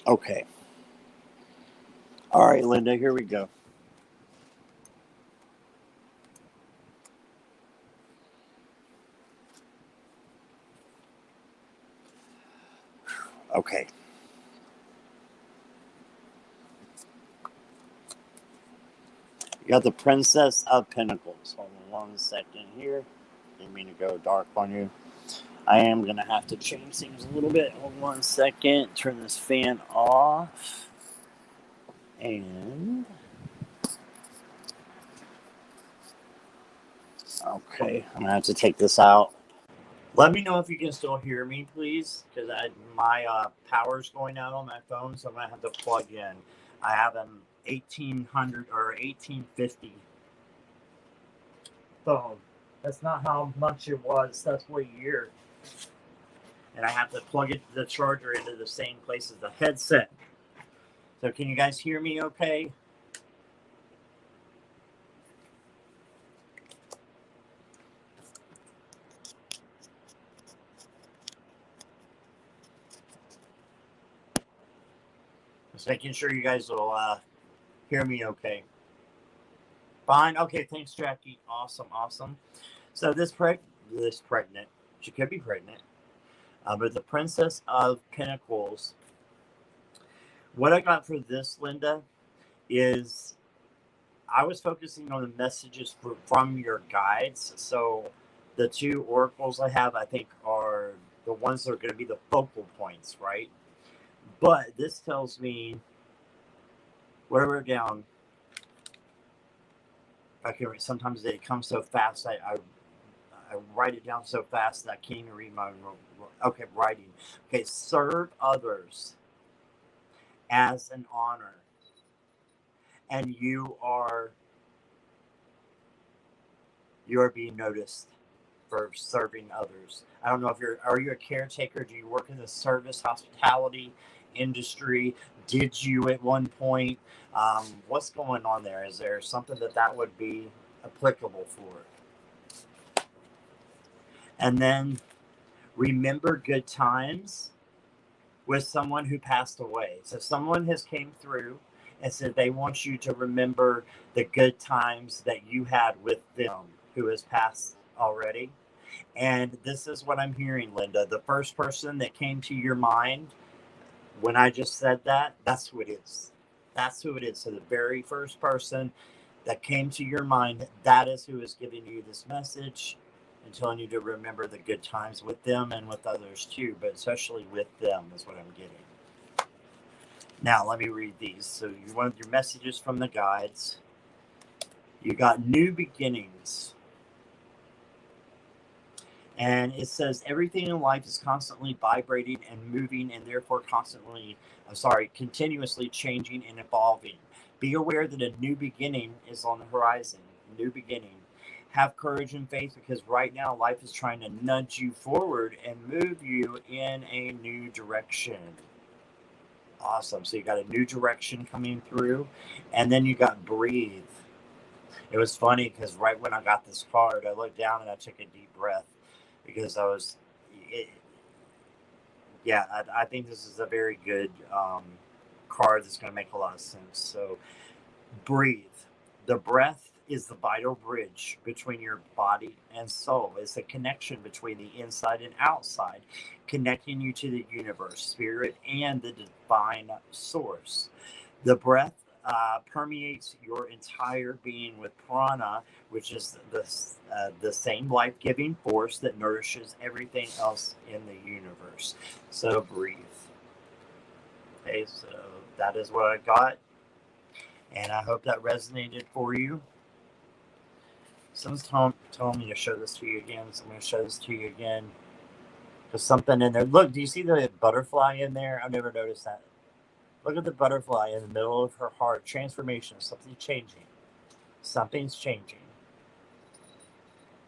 Speaker 1: Okay. All right, Linda, here we go. Okay. You got the Princess of Pinnacles. Hold on 1 second here. Didn't mean to go dark on you. I am going to have to change things a little bit. Hold on 1 second. Turn this fan off. And... okay, I'm going to have to take this out. Let me know if you can still hear me, please, because my power's going out on my phone, so I'm going to have to plug in. I have 1800 or 1850 phone. That's not how much it was. That's what year. And I have to plug the charger into the same place as the headset. So can you guys hear me okay? Just making sure you guys will hear me okay. Fine. Okay, thanks, Jackie. Awesome, awesome. So this pregnant, she could be pregnant, but the Princess of Pinnacles. What I got for this, Linda, is I was focusing on the messages from your guides. So the two oracles I have, I think, are the ones that are going to be the focal points, right? But this tells me, whatever down, sometimes they come so fast, I write it down so fast that I can't even read my, okay, writing. Okay, serve others as an honor. And you are being noticed for serving others. I don't know if are you a caretaker? Do you work in the service hospitality industry? Did you at one point? What's going on there? Is there something that would be applicable for? And then remember good times with someone who passed away. So someone has came through and said they want you to remember the good times that you had with them who has passed already. And this is what I'm hearing, Linda. The first person that came to your mind when I just said that, that's who it is. That's who it is. So the very first person that came to your mind, that is who is giving you this message and telling you to remember the good times with them and with others too, but especially with them is what I'm getting. Now, let me read these. So you wanted your messages from the guides. You got new beginnings. And it says everything in life is constantly vibrating and moving and therefore continuously changing and evolving. Be aware that a new beginning is on the horizon. New beginning. Have courage and faith because right now life is trying to nudge you forward and move you in a new direction. Awesome. So you got a new direction coming through. And then you got breathe. It was funny because right when I got this card, I looked down and I took a deep breath because I think this is a very good card that's going to make a lot of sense. So breathe. The breath is the vital bridge between your body and soul. It's a connection between the inside and outside, connecting you to the universe, spirit, and the divine source. The breath permeates your entire being with prana, which is the same life-giving force that nourishes everything else in the universe. So breathe. Okay, so that is what I got. And I hope that resonated for you. Someone's telling me to show this to you again, so I'm going to show this to you again. There's something in there. Look, do you see the butterfly in there? I've never noticed that. Look at the butterfly in the middle of her heart. Transformation. Something's changing. Something's changing.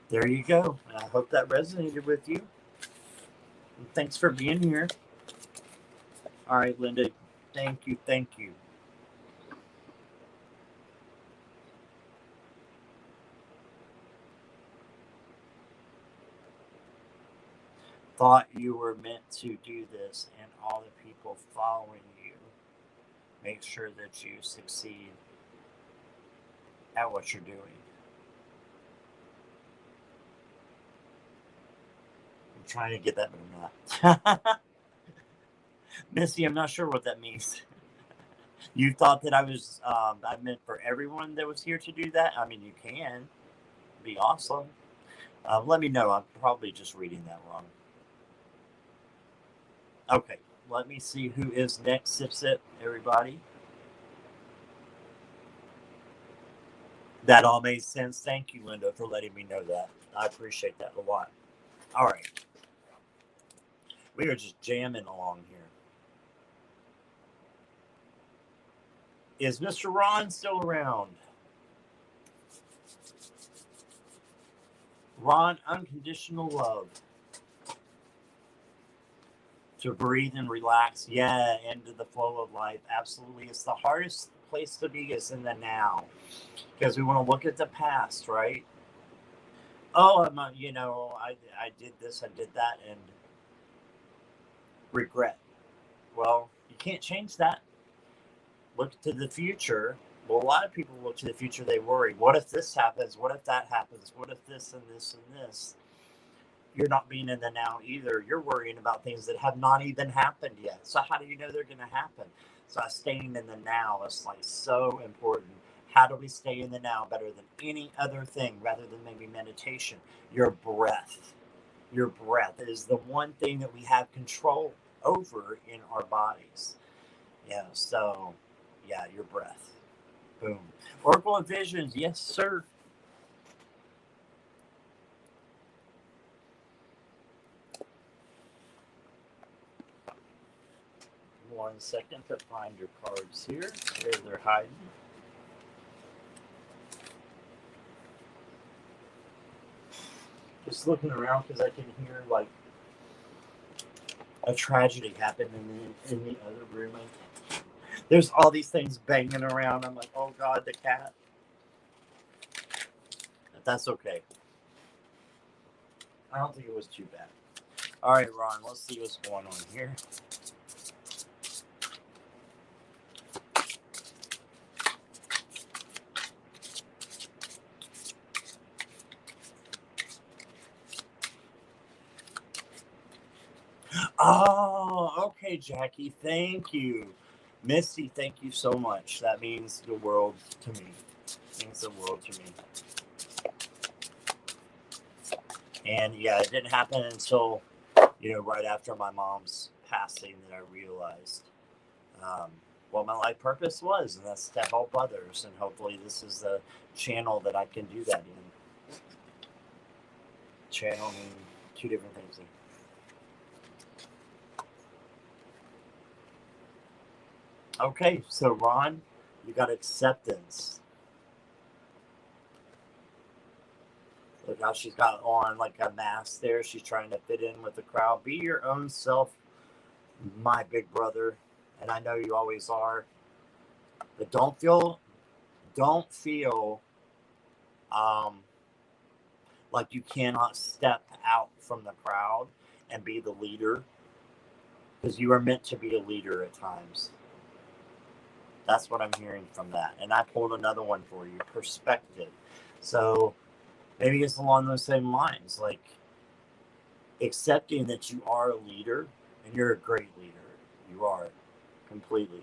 Speaker 1: There you go. And I hope that resonated with you. And thanks for being here. All right, Linda. Thank you. Thank you. Thought you were meant to do this, and all the people following you. Make sure that you succeed at what you're doing. I'm trying to get that, but I'm not. Missy, I'm not sure what that means. You thought that I meant for everyone that was here to do that? I mean, you can. It'd be awesome. Let me know. I'm probably just reading that wrong. Okay, let me see who is next. Sip, sip, everybody. That all made sense. Thank you, Linda, for letting me know that. I appreciate that a lot. All right. We are just jamming along here. Is Mr. Ron still around? Ron, unconditional love. To breathe and relax. Yeah, into the flow of life. Absolutely. It's the hardest place to be is in the now. Because we want to look at the past, right? Oh, I did this, I did that, and regret. Well, you can't change that. Look to the future. Well, a lot of people look to the future, they worry. What if this happens? What if that happens? What if this and this and this? You're not being in the now either. You're worrying about things that have not even happened yet. So how do you know they're going to happen? So staying in the now is like so important. How do we stay in the now better than any other thing rather than maybe meditation? Your breath. Your breath is the one thing that we have control over in our bodies. Yeah, so yeah, your breath. Boom. Oracle of Visions, yes, sir. One second to find your cards here. Where they're hiding. Just looking around because I can hear like a tragedy happen in the other room. There's all these things banging around. I'm like, oh God, the cat. But that's okay. I don't think it was too bad. All right, Ron, let's see what's going on here. Oh, okay, Jackie. Thank you. Misty, thank you so much. That means the world to me. It means the world to me. And yeah, it didn't happen until, right after my mom's passing that I realized what my life purpose was, and that's to help others. And hopefully this is the channel that I can do that in. Channel means two different things. Okay, so Ron, you got acceptance. Look how she's got on like a mask there. She's trying to fit in with the crowd. Be your own self, my big brother. And I know you always are. But don't feel like you cannot step out from the crowd and be the leader. Because you are meant to be a leader at times. That's what I'm hearing from that. And I pulled another one for you, perspective. So maybe it's along those same lines, like accepting that you are a leader and you're a great leader. You are completely.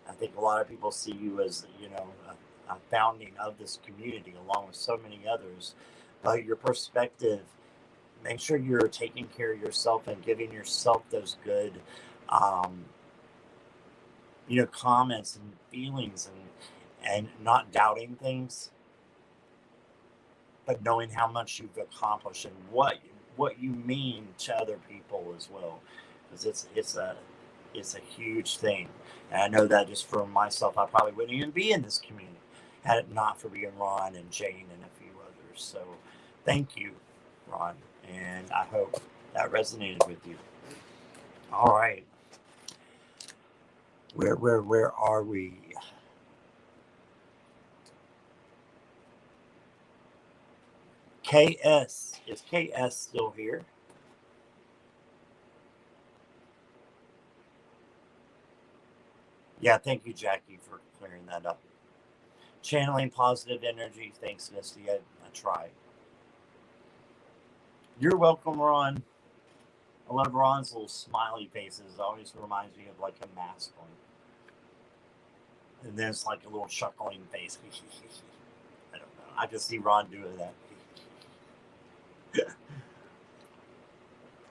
Speaker 1: I think a lot of people see you as, a founding of this community along with so many others. But your perspective, make sure you're taking care of yourself and giving yourself those good comments and feelings and not doubting things, but knowing how much you've accomplished and what you mean to other people as well, because it's a huge thing. And I know that just for myself, I probably wouldn't even be in this community had it not for being Ron and Jane and a few others. So thank you, Ron, and I hope that resonated with you. All right. Where are we? KS. Is KS still here? Yeah, thank you, Jackie, for clearing that up. Channeling positive energy. Thanks, Misty. I tried. You're welcome, Ron. I love Ron's little smiley faces. Always reminds me of like a mask on. And there's like a little chuckling face. I don't know. I can see Ron doing that.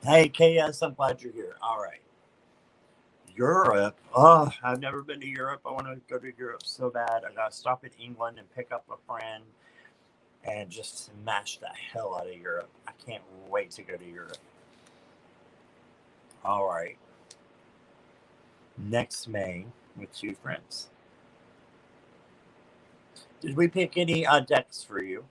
Speaker 1: Hey, KS, I'm glad you're here. All right. Europe. Oh, I've never been to Europe. I want to go to Europe so bad. I got to stop in England and pick up a friend and just smash the hell out of Europe. I can't wait to go to Europe. All right. Next May with two friends. Did we pick any decks for you?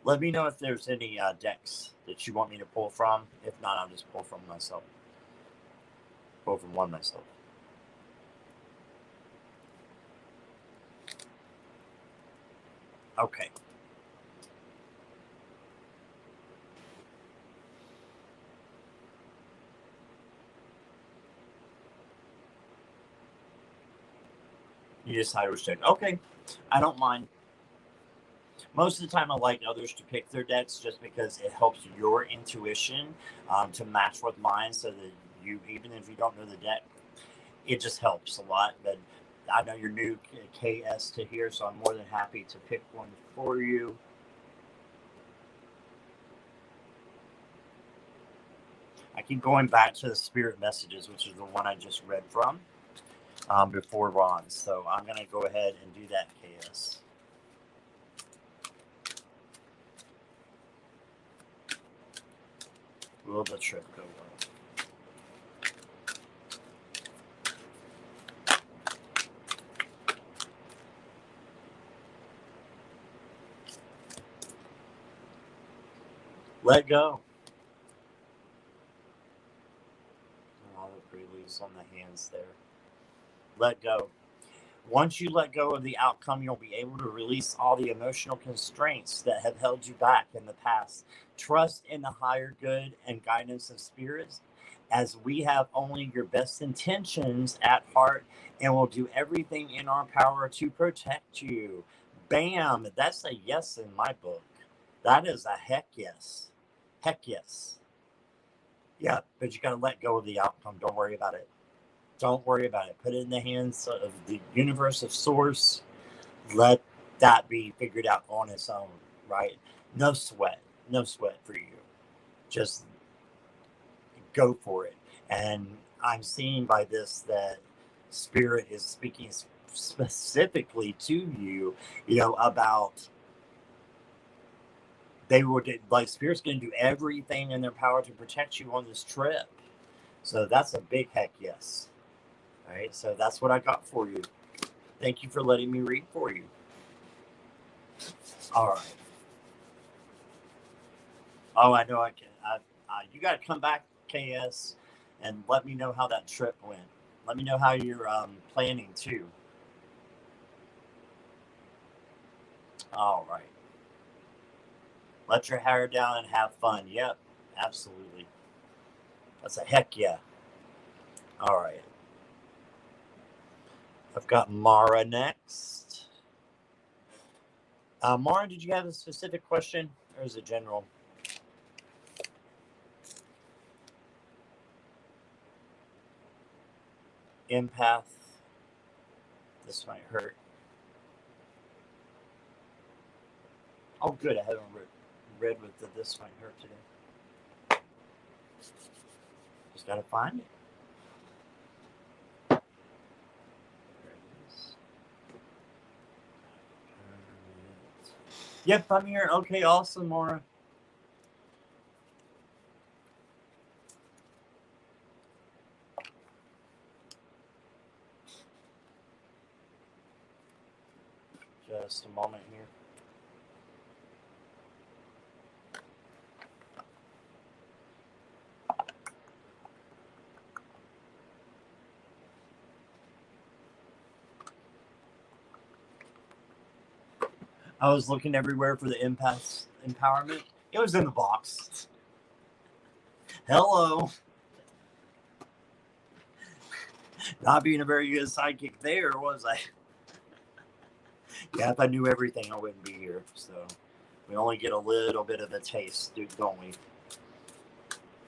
Speaker 1: Let me know if there's any decks that you want me to pull from. If not, I'll just pull from myself. Pull from one myself. Okay. You decide which deck. Okay. I don't mind. Most of the time, I like others to pick their decks just because it helps your intuition to match with mine, so that you, even if you don't know the deck, it just helps a lot. But I know you're new KS to here, so I'm more than happy to pick one for you. I keep going back to the Spirit Messages, which is the one I just read from before Ron. So I'm going to go ahead and do that, KS. Will the trip go well? Let go. Oh, the release on the hands there. Let go. Once you let go of the outcome, you'll be able to release all the emotional constraints that have held you back in the past. Trust in the higher good and guidance of spirits, as we have only your best intentions at heart and will do everything in our power to protect you. Bam! That's a yes in my book. That is a heck yes. Heck yes. Yeah, but you got to let go of the outcome. Don't worry about it. Don't worry about it. Put it in the hands of the universe, of source. Let that be figured out on its own, right? No sweat. No sweat for you. Just go for it. And I'm seeing by this that Spirit is speaking specifically to you, about they would, like, Spirit's going to do everything in their power to protect you on this trip. So that's a big heck yes. All right, so that's what I got for you. Thank you for letting me read for you. All right. Oh, I know I can. You got to come back, KS, and let me know how that trip went. Let me know how you're planning too. All right. Let your hair down and have fun. Yep, absolutely. That's a heck yeah. All right. I've got Mara next. Mara, did you have a specific question, or is it general? Empath. This might hurt. Oh, good. I haven't read with the this might hurt today. Just gotta find it. There it is. Yep, I'm here. Okay, awesome, Mara. Just a moment here. I was looking everywhere for the empath's empowerment. It was in the box. Hello. Not being a very good sidekick there, was I? Yeah, if I knew everything, I wouldn't be here. So we only get a little bit of a taste, don't we?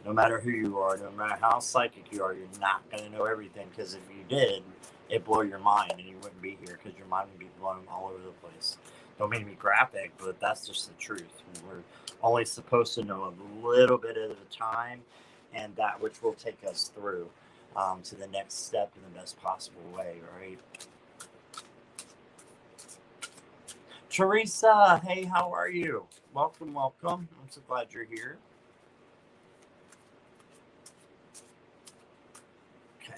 Speaker 1: No matter who you are, no matter how psychic you are, you're not going to know everything, because if you did, it'd blow your mind and you wouldn't be here, because your mind would be blown all over the place. Don't mean to be graphic, but that's just the truth. We're only supposed to know a little bit at a time, and that which will take us through to the next step in the best possible way, right? Teresa, hey, how are you? Welcome, welcome. I'm so glad you're here. Okay.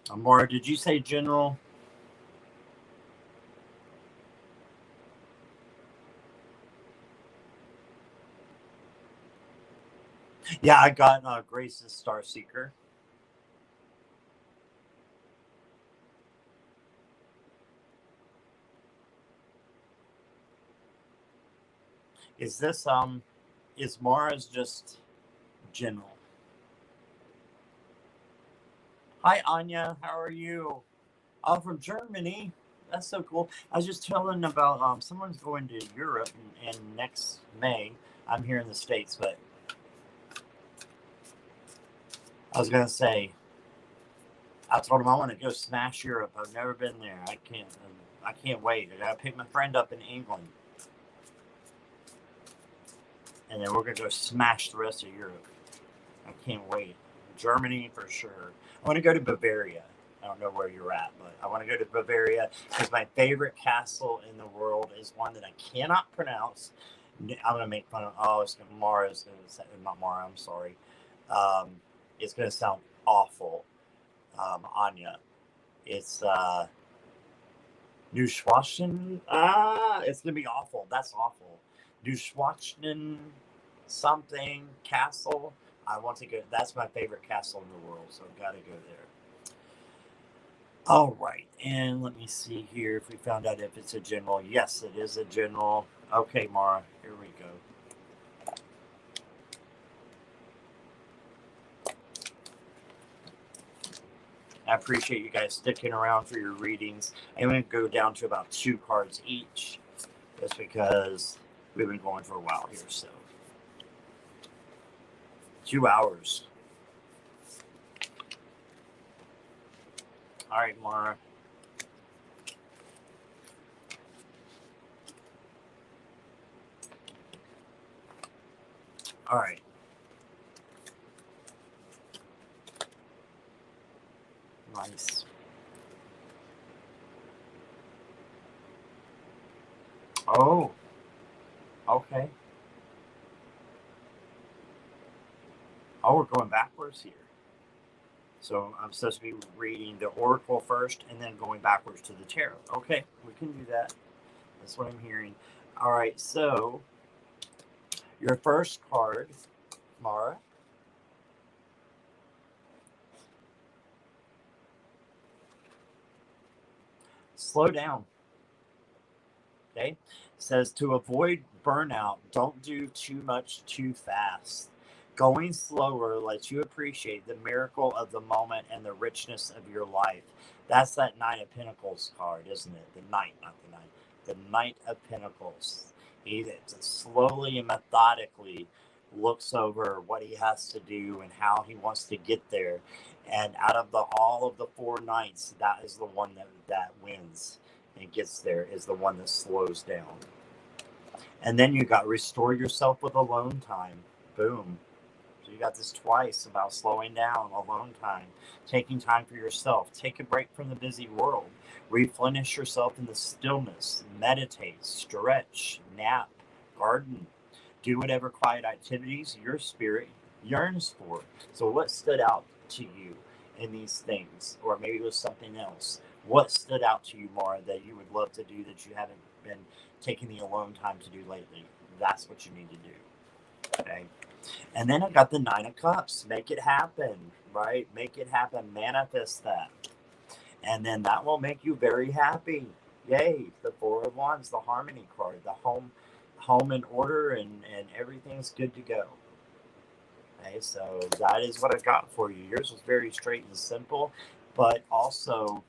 Speaker 1: Amora, did you say general? Yeah, I got Grace's Star Seeker. Is this is Mara's just general? Hi Anya, how are you? Oh, from Germany. That's so cool. I was just telling about someone's going to Europe in next May. I'm here in the States, but I was gonna say I told him I want to go smash Europe. I've never been there. I can't wait. I gotta pick my friend up in England, and then we're gonna go smash the rest of Europe. I can't wait. Germany for sure. I want to go to Bavaria. I don't know where you're at, but I want to go to Bavaria because my favorite castle in the world is one that I cannot pronounce. I'm gonna make fun of. Oh, it's gonna, Mara's gonna say, not Mara. I'm sorry. It's gonna sound awful. Anya. It's Neuschwanstein. It's gonna be awful. That's awful. Neuschwanstein something castle. I want to go. That's my favorite castle in the world, so I've got to go there. All right, and let me see here if we found out if it's a general. Yes, it is a general. Okay, Mara, here we go. I appreciate you guys sticking around for your readings. I'm going to go down to about 2 cards each, just because we've been going for a while here, so 2 hours. All right, Mara. All right. Nice. Oh, okay. Oh, we're going backwards here. So I'm supposed to be reading the Oracle first and then going backwards to the Tarot. Okay, we can do that. That's what I'm hearing. All right, so your first card, Mara. Slow down. Okay, it says to avoid burnout, don't do too much too fast. Going slower lets you appreciate the miracle of the moment and the richness of your life. That's that Knight of Pentacles card, isn't it? The Knight, not the Knight. The Knight of Pentacles. He slowly and methodically looks over what he has to do and how he wants to get there. And out of all of the 4 knights, that is the one that wins and gets there, is the one that slows down. And then you got restore yourself with alone time. Boom. So you got this twice about slowing down, alone time, taking time for yourself. Take a break from the busy world. Replenish yourself in the stillness. Meditate, stretch, nap, garden. Do whatever quiet activities your spirit yearns for. So what stood out to you in these things? Or maybe it was something else. What stood out to you, Mara, that you would love to do that you haven't been taking the alone time to do lately? That's what you need to do. Okay. And then I got the 9 of Cups. Make it happen, right? Make it happen. Manifest that. And then that will make you very happy. Yay. The 4 of Wands, the Harmony card, the home in order, and everything's good to go. Okay, so that is what I got for you. Yours was very straight and simple, but also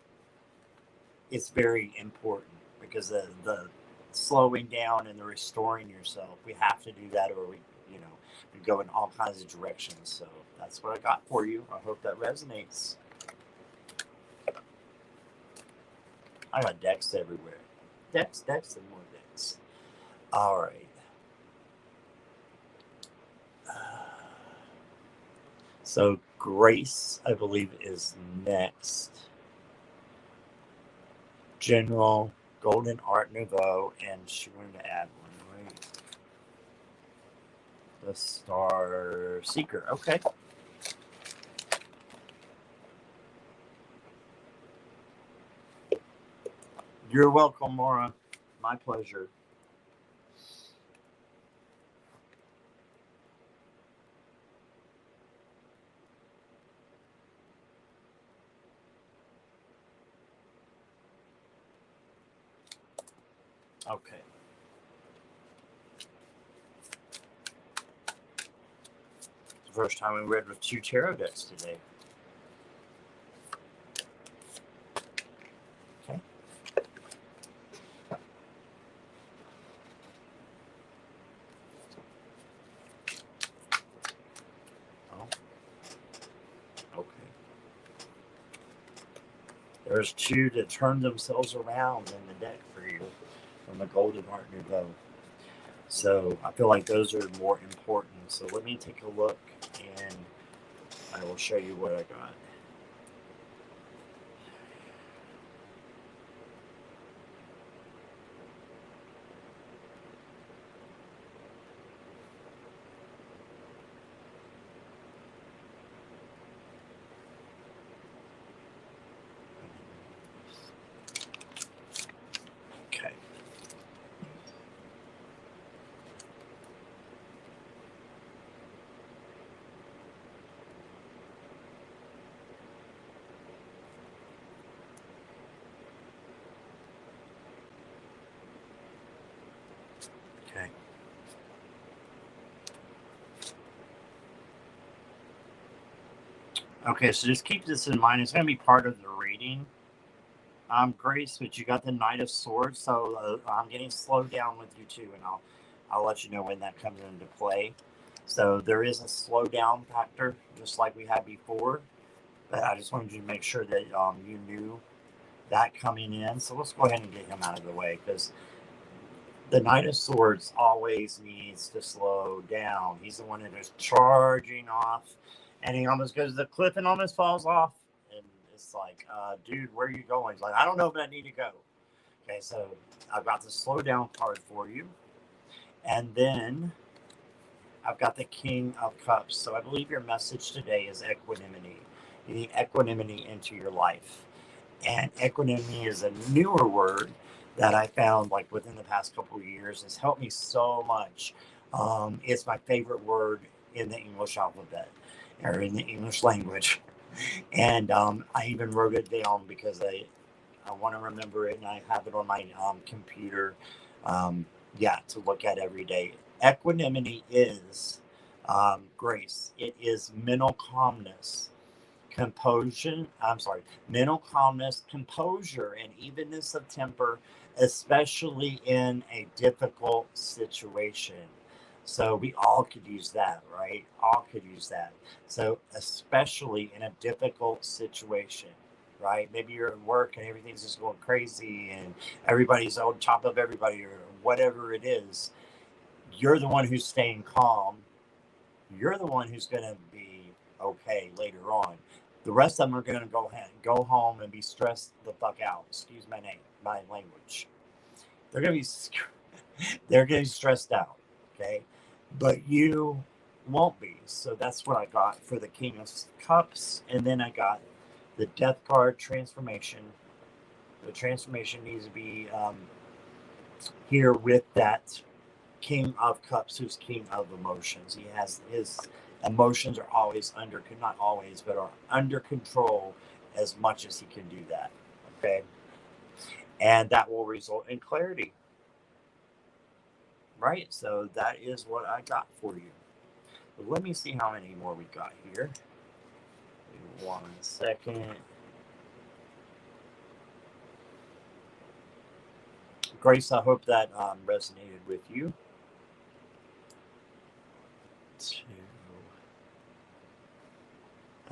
Speaker 1: it's very important because the slowing down and the restoring yourself, we have to do that, or we go in all kinds of directions. So that's what I got for you. I hope that resonates. I got decks everywhere. Decks, and more decks. All right. So Grace, I believe, is next. General, Golden Art Nouveau, and she wanted to add one, right? The Star Seeker. Okay. You're welcome, Maura. My pleasure. Okay. It's the first time we read with 2 tarot decks today. Okay. Oh. Okay. There's 2 that turn themselves around in the deck for you from the Golden Heart Nouveau. So I feel like those are more important. So let me take a look and I will show you what I got. Okay. Okay. Okay, so just keep this in mind. It's going to be part of the reading. Grace, but you got the Knight of Swords, so I'm getting slowed down with you too, and I'll let you know when that comes into play. So there is a slow down factor, just like we had before. But I just wanted you to make sure that you knew that coming in. So let's go ahead and get him out of the way, because the Knight of Swords always needs to slow down. He's the one that is charging off, and he almost goes to the cliff and almost falls off. And it's like, dude, where are you going? He's like, I don't know, but I need to go. Okay, so I've got the slow down card for you. And then I've got the King of Cups. So I believe your message today is equanimity. You need equanimity into your life. And equanimity is a newer word that I found like within the past couple of years. Has helped me so much. It's my favorite word in the English alphabet or in the English language. And I even wrote it down because I want to remember it, and I have it on my computer, to look at every day. Equanimity is grace. It is mental calmness, mental calmness, composure, and evenness of temper, especially in a difficult situation. So we all could use that, right? All could use that. So especially in a difficult situation, right? Maybe you're at work and everything's just going crazy and everybody's on top of everybody or whatever it is. You're the one who's staying calm. You're the one who's going to be okay later on. The rest of them are going to go home and be stressed the fuck out. Excuse my language. They're going to be stressed out. Okay. But you won't be. So that's what I got for the King of Cups. And then I got the Death card, transformation. The transformation needs to be here with that King of Cups, who's King of Emotions. He has his emotions are always not always, but are under control as much as he can do that. Okay. And that will result in clarity. Right? So that is what I got for you. But let me see how many more we got here. 1 second. Grace, I hope that resonated with you. 2.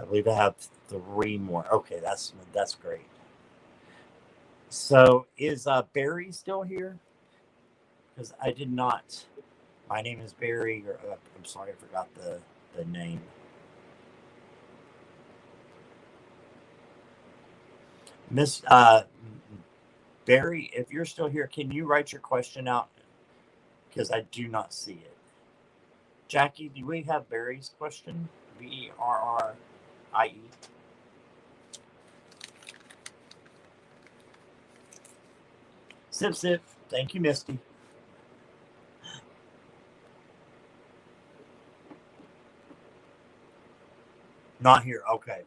Speaker 1: I believe I have 3 more. Okay, that's great. So is Barry still here? Because I did not. My name is Barry. Or I'm sorry, I forgot the name. Miss Barry, if you're still here, can you write your question out? Because I do not see it. Jackie, do we have Barry's question? Berrie. Sip, sip. Thank you, Misty. Not here. Okay.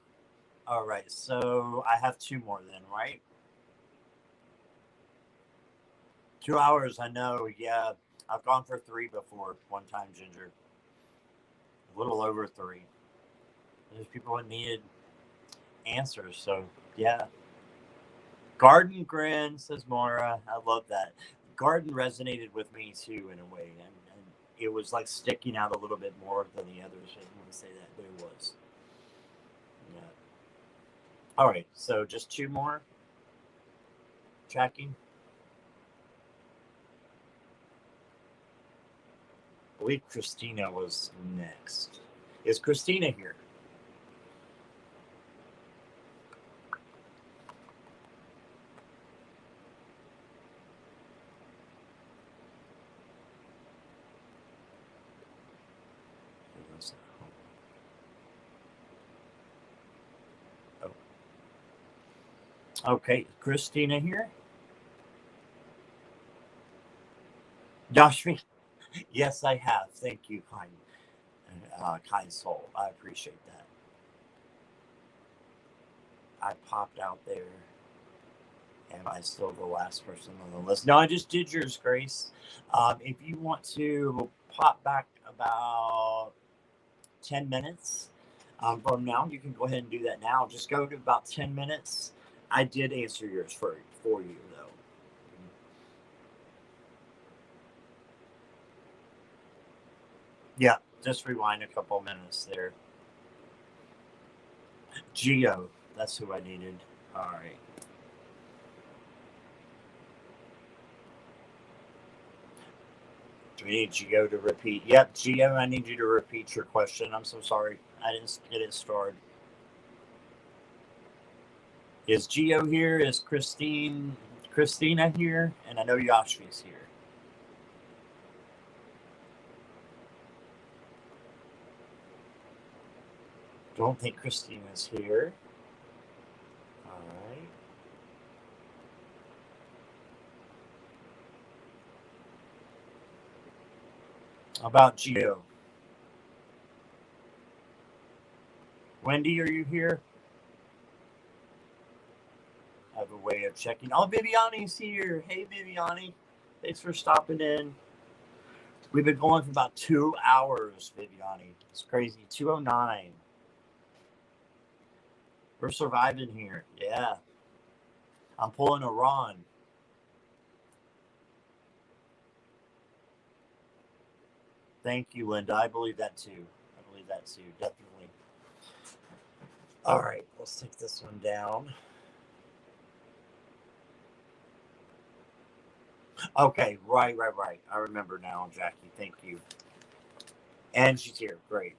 Speaker 1: All right. So I have 2 more then, right? 2 hours. I know. Yeah. I've gone for 3 before. One time, Ginger. A little over 3. There's people that needed answers. So, yeah. Garden grin, says Mara. I love that. Garden resonated with me too, in a way. And it was like sticking out a little bit more than the others. I didn't want to say that, but it was. Yeah. All right. So just 2 more. Tracking. I believe Christina was next. Is Christina here? Oh. Okay, Christina here. Joshua, yes, I have. Thank you, kind soul. I appreciate that. I popped out there. Am I still the last person on the list? No, I just did yours, Grace. If you want to pop back about 10 minutes from now, you can go ahead and do that now. Just go to about 10 minutes. I did answer yours for you, though. Yeah, just rewind a couple minutes there. Geo, that's who I needed. All right. Do we need Geo to repeat? Yep, Geo, I need you to repeat your question. I'm so sorry. I didn't get it started. Is Geo here? Is Christina here? And I know Yashi's here. Don't think Christina's here. All right. How about Geo? Wendy, are you here? I have a way of checking. Oh, Viviani's here. Hey, Viviani. Thanks for stopping in. We've been going for about 2 hours, Viviani. It's crazy. 2:09. We're surviving here. Yeah. I'm pulling a Ron. Thank you, Linda. I believe that too. Definitely. All right. Let's take this one down. Okay. Right. I remember now, Jackie. Thank you. And she's here. Great.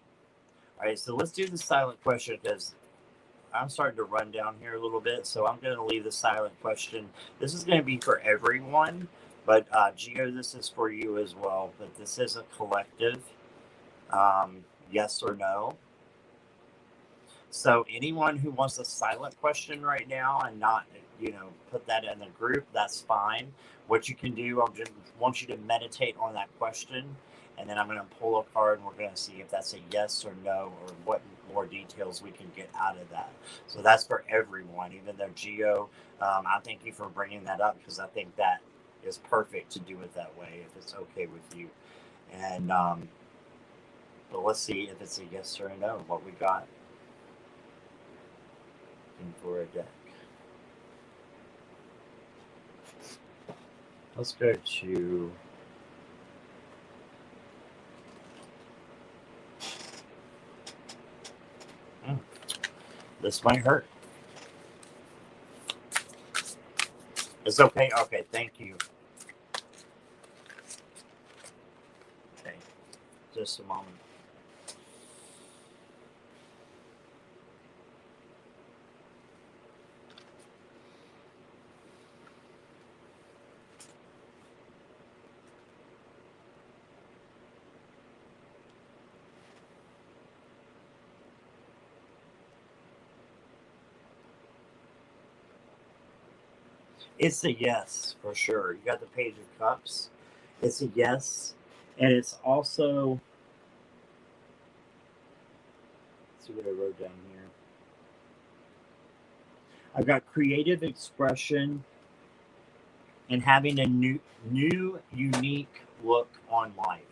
Speaker 1: All right. So let's do the silent question because I'm starting to run down here a little bit, so I'm going to leave the silent question. This is going to be for everyone, but Gio, this is for you as well. But this is a collective, yes or no. So anyone who wants a silent question right now and not, put that in the group, that's fine. What you can do, I just want you to meditate on that question, and then I'm going to pull a card and we're going to see if that's a yes or no or what more details we can get out of that. So that's for everyone, even though Gio, I thank you for bringing that up because I think that is perfect to do it that way if it's okay with you. And but let's see if it's a yes or a no, what we got. For a deck. Let's go to this might hurt. It's okay. Okay, thank you. Okay, just a moment. It's a yes, for sure. You got the Page of Cups. It's a yes. And it's also, let's see what I wrote down here. I've got creative expression and having a new, unique look on life.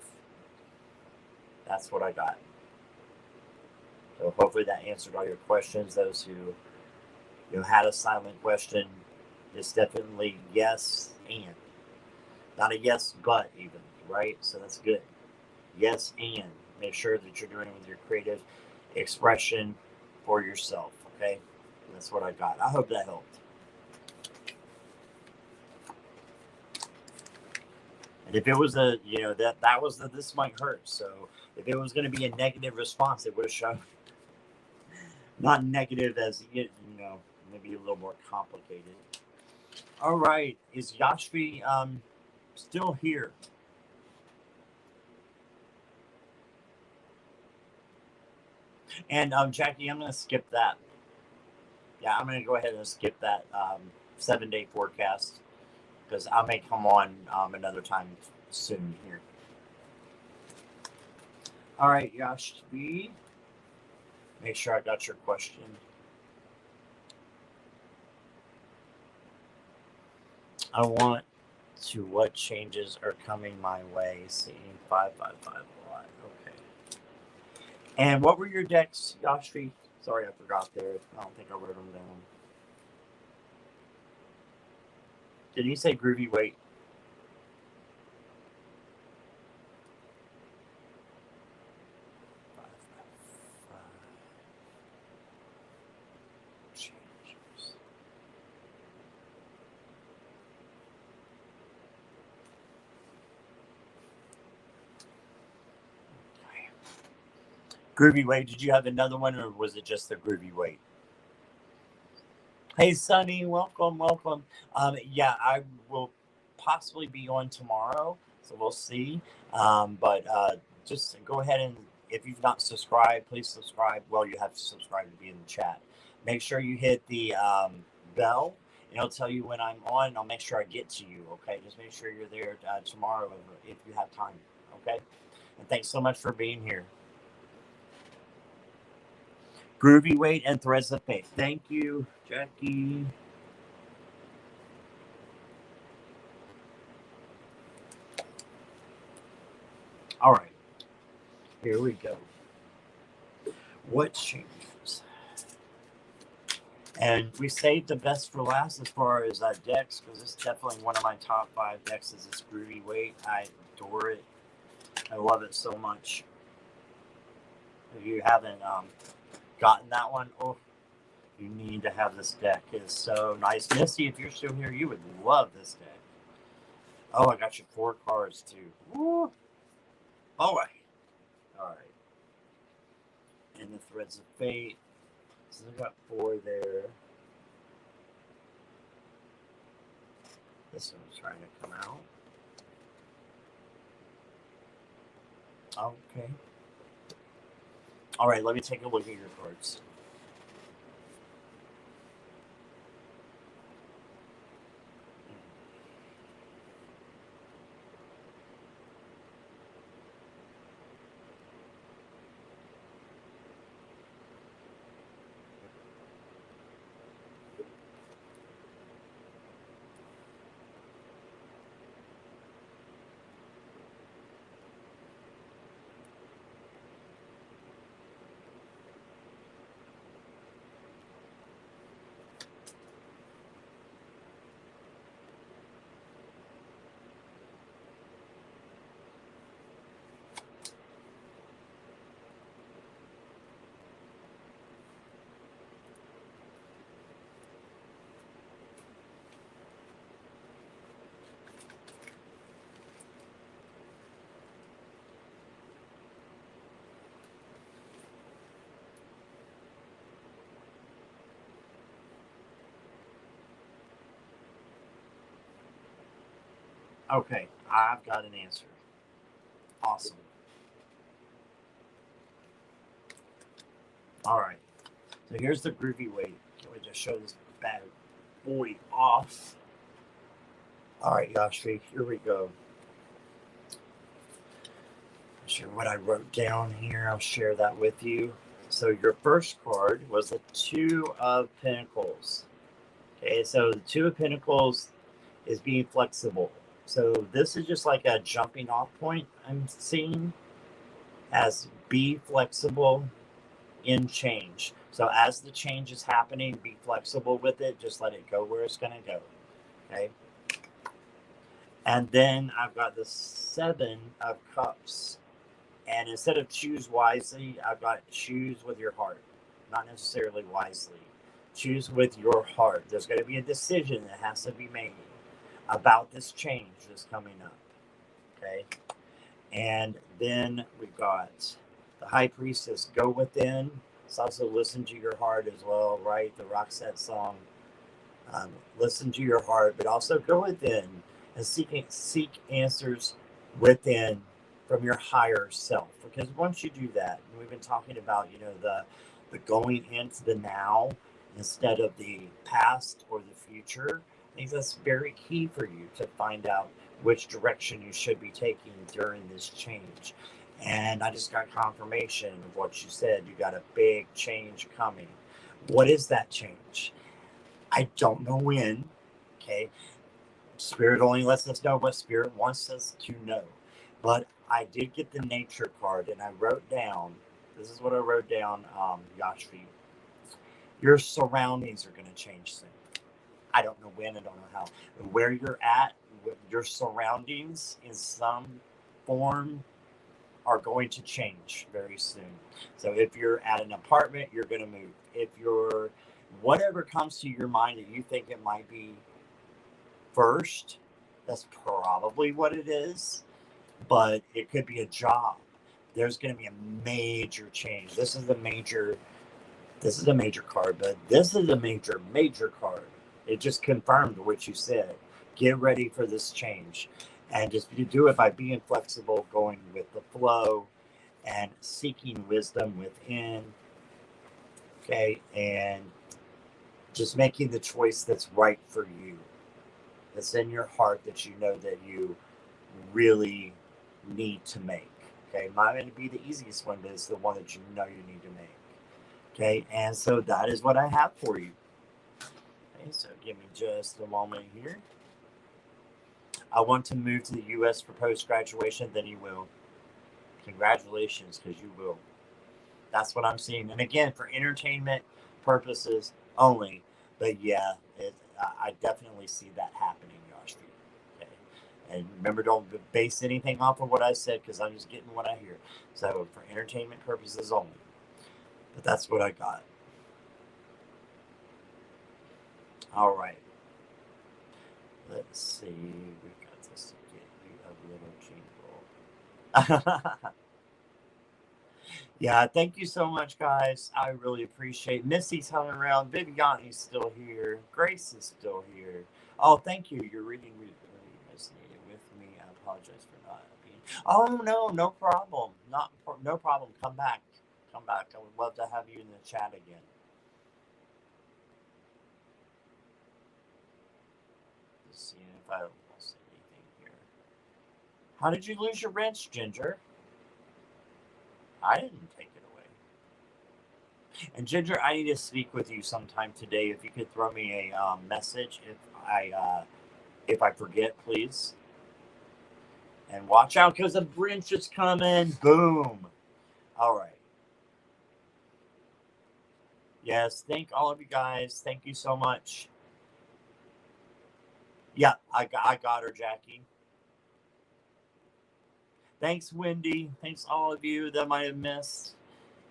Speaker 1: That's what I got. So hopefully that answered all your questions. Those who had a silent question, it's definitely yes and. Not a yes but even, right? So that's good. Yes and. Make sure that you're doing it with your creative expression for yourself, okay? That's what I got. I hope that helped. And if it was a, that was the, this might hurt. So if it was going to be a negative response, it would have shown not negative as, maybe a little more complicated. All right. Is Yashvi still here? And Jackie, I'm going to skip that. Yeah, I'm going to go ahead and skip that 7-day forecast because I may come on another time soon here. All right, Yashvi. Make sure I got your question. I want to what changes are coming my way. Seeing 555 a lot. Okay. And what were your decks, Yashvi? Sorry, I forgot there. I don't think I wrote them down. Did you say Groovy Wait? Groovy Wait, did you have another one or was it just the Groovy Wait? Hey, Sunny, welcome. Yeah, I will possibly be on tomorrow, so we'll see. But just go ahead and, if you've not subscribed, please subscribe. Well, you have to subscribe to be in the chat. Make sure you hit the bell, and it'll tell you when I'm on, and I'll make sure I get to you, okay? Just make sure you're there tomorrow if you have time, okay? And thanks so much for being here. Groovy Wait and Threads of Faith. Thank you, Jackie. All right, here we go. What changes? And we saved the best for last as far as decks, because it's definitely one of my top 5 decks is this Groovy Wait. I adore it. I love it so much. If you haven't gotten that one, oh, you need to have this deck. It's so nice. Missy, if you're still here, you would love this deck. Oh, I got you 4 cards too. Woo. All right. And the Threads of Fate. So I got 4 there. This one's trying to come out. Okay. All right, let me take a look at your cards. Okay, I've got an answer. Awesome. All right, so here's the Groovy Wait. Can we just show this bad boy off? All right, Yashvi, here we go. Share what I wrote down here. I'll share that with you. So your first card was the Two of Pentacles. Okay, so the Two of Pentacles is being flexible. So this is just like a jumping off point I'm seeing as be flexible in change. So as the change is happening, be flexible with it. Just let it go where it's going to go. Okay. And then I've got the Seven of Cups. And instead of choose wisely, I've got choose with your heart. Not necessarily wisely. Choose with your heart. There's going to be a decision that has to be made about this change that's coming up. Okay. And then we've got the High Priestess, go within. It's also listen to your heart as well, right? The Roxette song. Listen to your heart, but also go within and seek answers within from your higher self. Because once you do that, and we've been talking about, the going into the now instead of the past or the future. I think that's very key for you to find out which direction you should be taking during this change. And I just got confirmation of what you said. You got a big change coming. What is that change? I don't know when. Okay. Spirit only lets us know what Spirit wants us to know. But I did get the nature card, and I wrote down, this is what I wrote down, Yashvi. Your surroundings are going to change soon. I don't know when, I don't know how. But where you're at, your surroundings in some form are going to change very soon. So if you're at an apartment, you're going to move. If you're, whatever comes to your mind that you think it might be first, that's probably what it is. But it could be a job. There's going to be a major change. This is a major card, but this is a major card. It just confirmed what you said. Get ready for this change. And just you do it by being flexible, going with the flow, and seeking wisdom within. Okay, and just making the choice that's right for you. That's in your heart that you know that you really need to make. Okay, might going to be the easiest one, but it's the one that you know you need to make. Okay, and so that is what I have for you. Okay, so give me just a moment here. I want to move to the U.S. for post-graduation, then you will. Congratulations, because you will. That's what I'm seeing. And again, for entertainment purposes only. But yeah, I definitely see that happening, Yashvi. Okay. And remember, don't base anything off of what I said, because I'm just getting what I hear. So for entertainment purposes only. But that's what I got. All right. Let's see. We got this to get you a little jingle. Yeah, thank you so much, guys. I really appreciate it. Missy's hung around. Viviani's still here. Grace is still here. Oh, thank you. Your reading really resonated with me. I apologize for not being. Oh no problem. No problem. Come back. I would love to have you in the chat again. Just seeing if I lost anything here. How did you lose your wrench, Ginger? I didn't take it away. And Ginger, I need to speak with you sometime today. If you could throw me a message if I forget, please. And watch out, because the wrench is coming. Boom. All right. Yes, thank all of you guys. Thank you so much. Yeah, I got her, Jackie. Thanks, Wendy. Thanks all of you that I might have missed.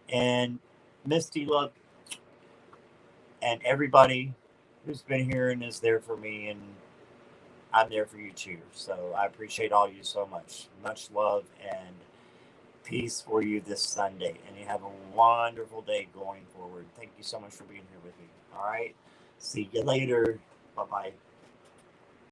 Speaker 1: And Misty, love. And everybody who's been here and is there for me. And I'm there for you too. So I appreciate all you so much. Much love and peace for you this Sunday. And you have a wonderful day going forward. Thank you so much for being here with me. All right. See you later. Bye-bye.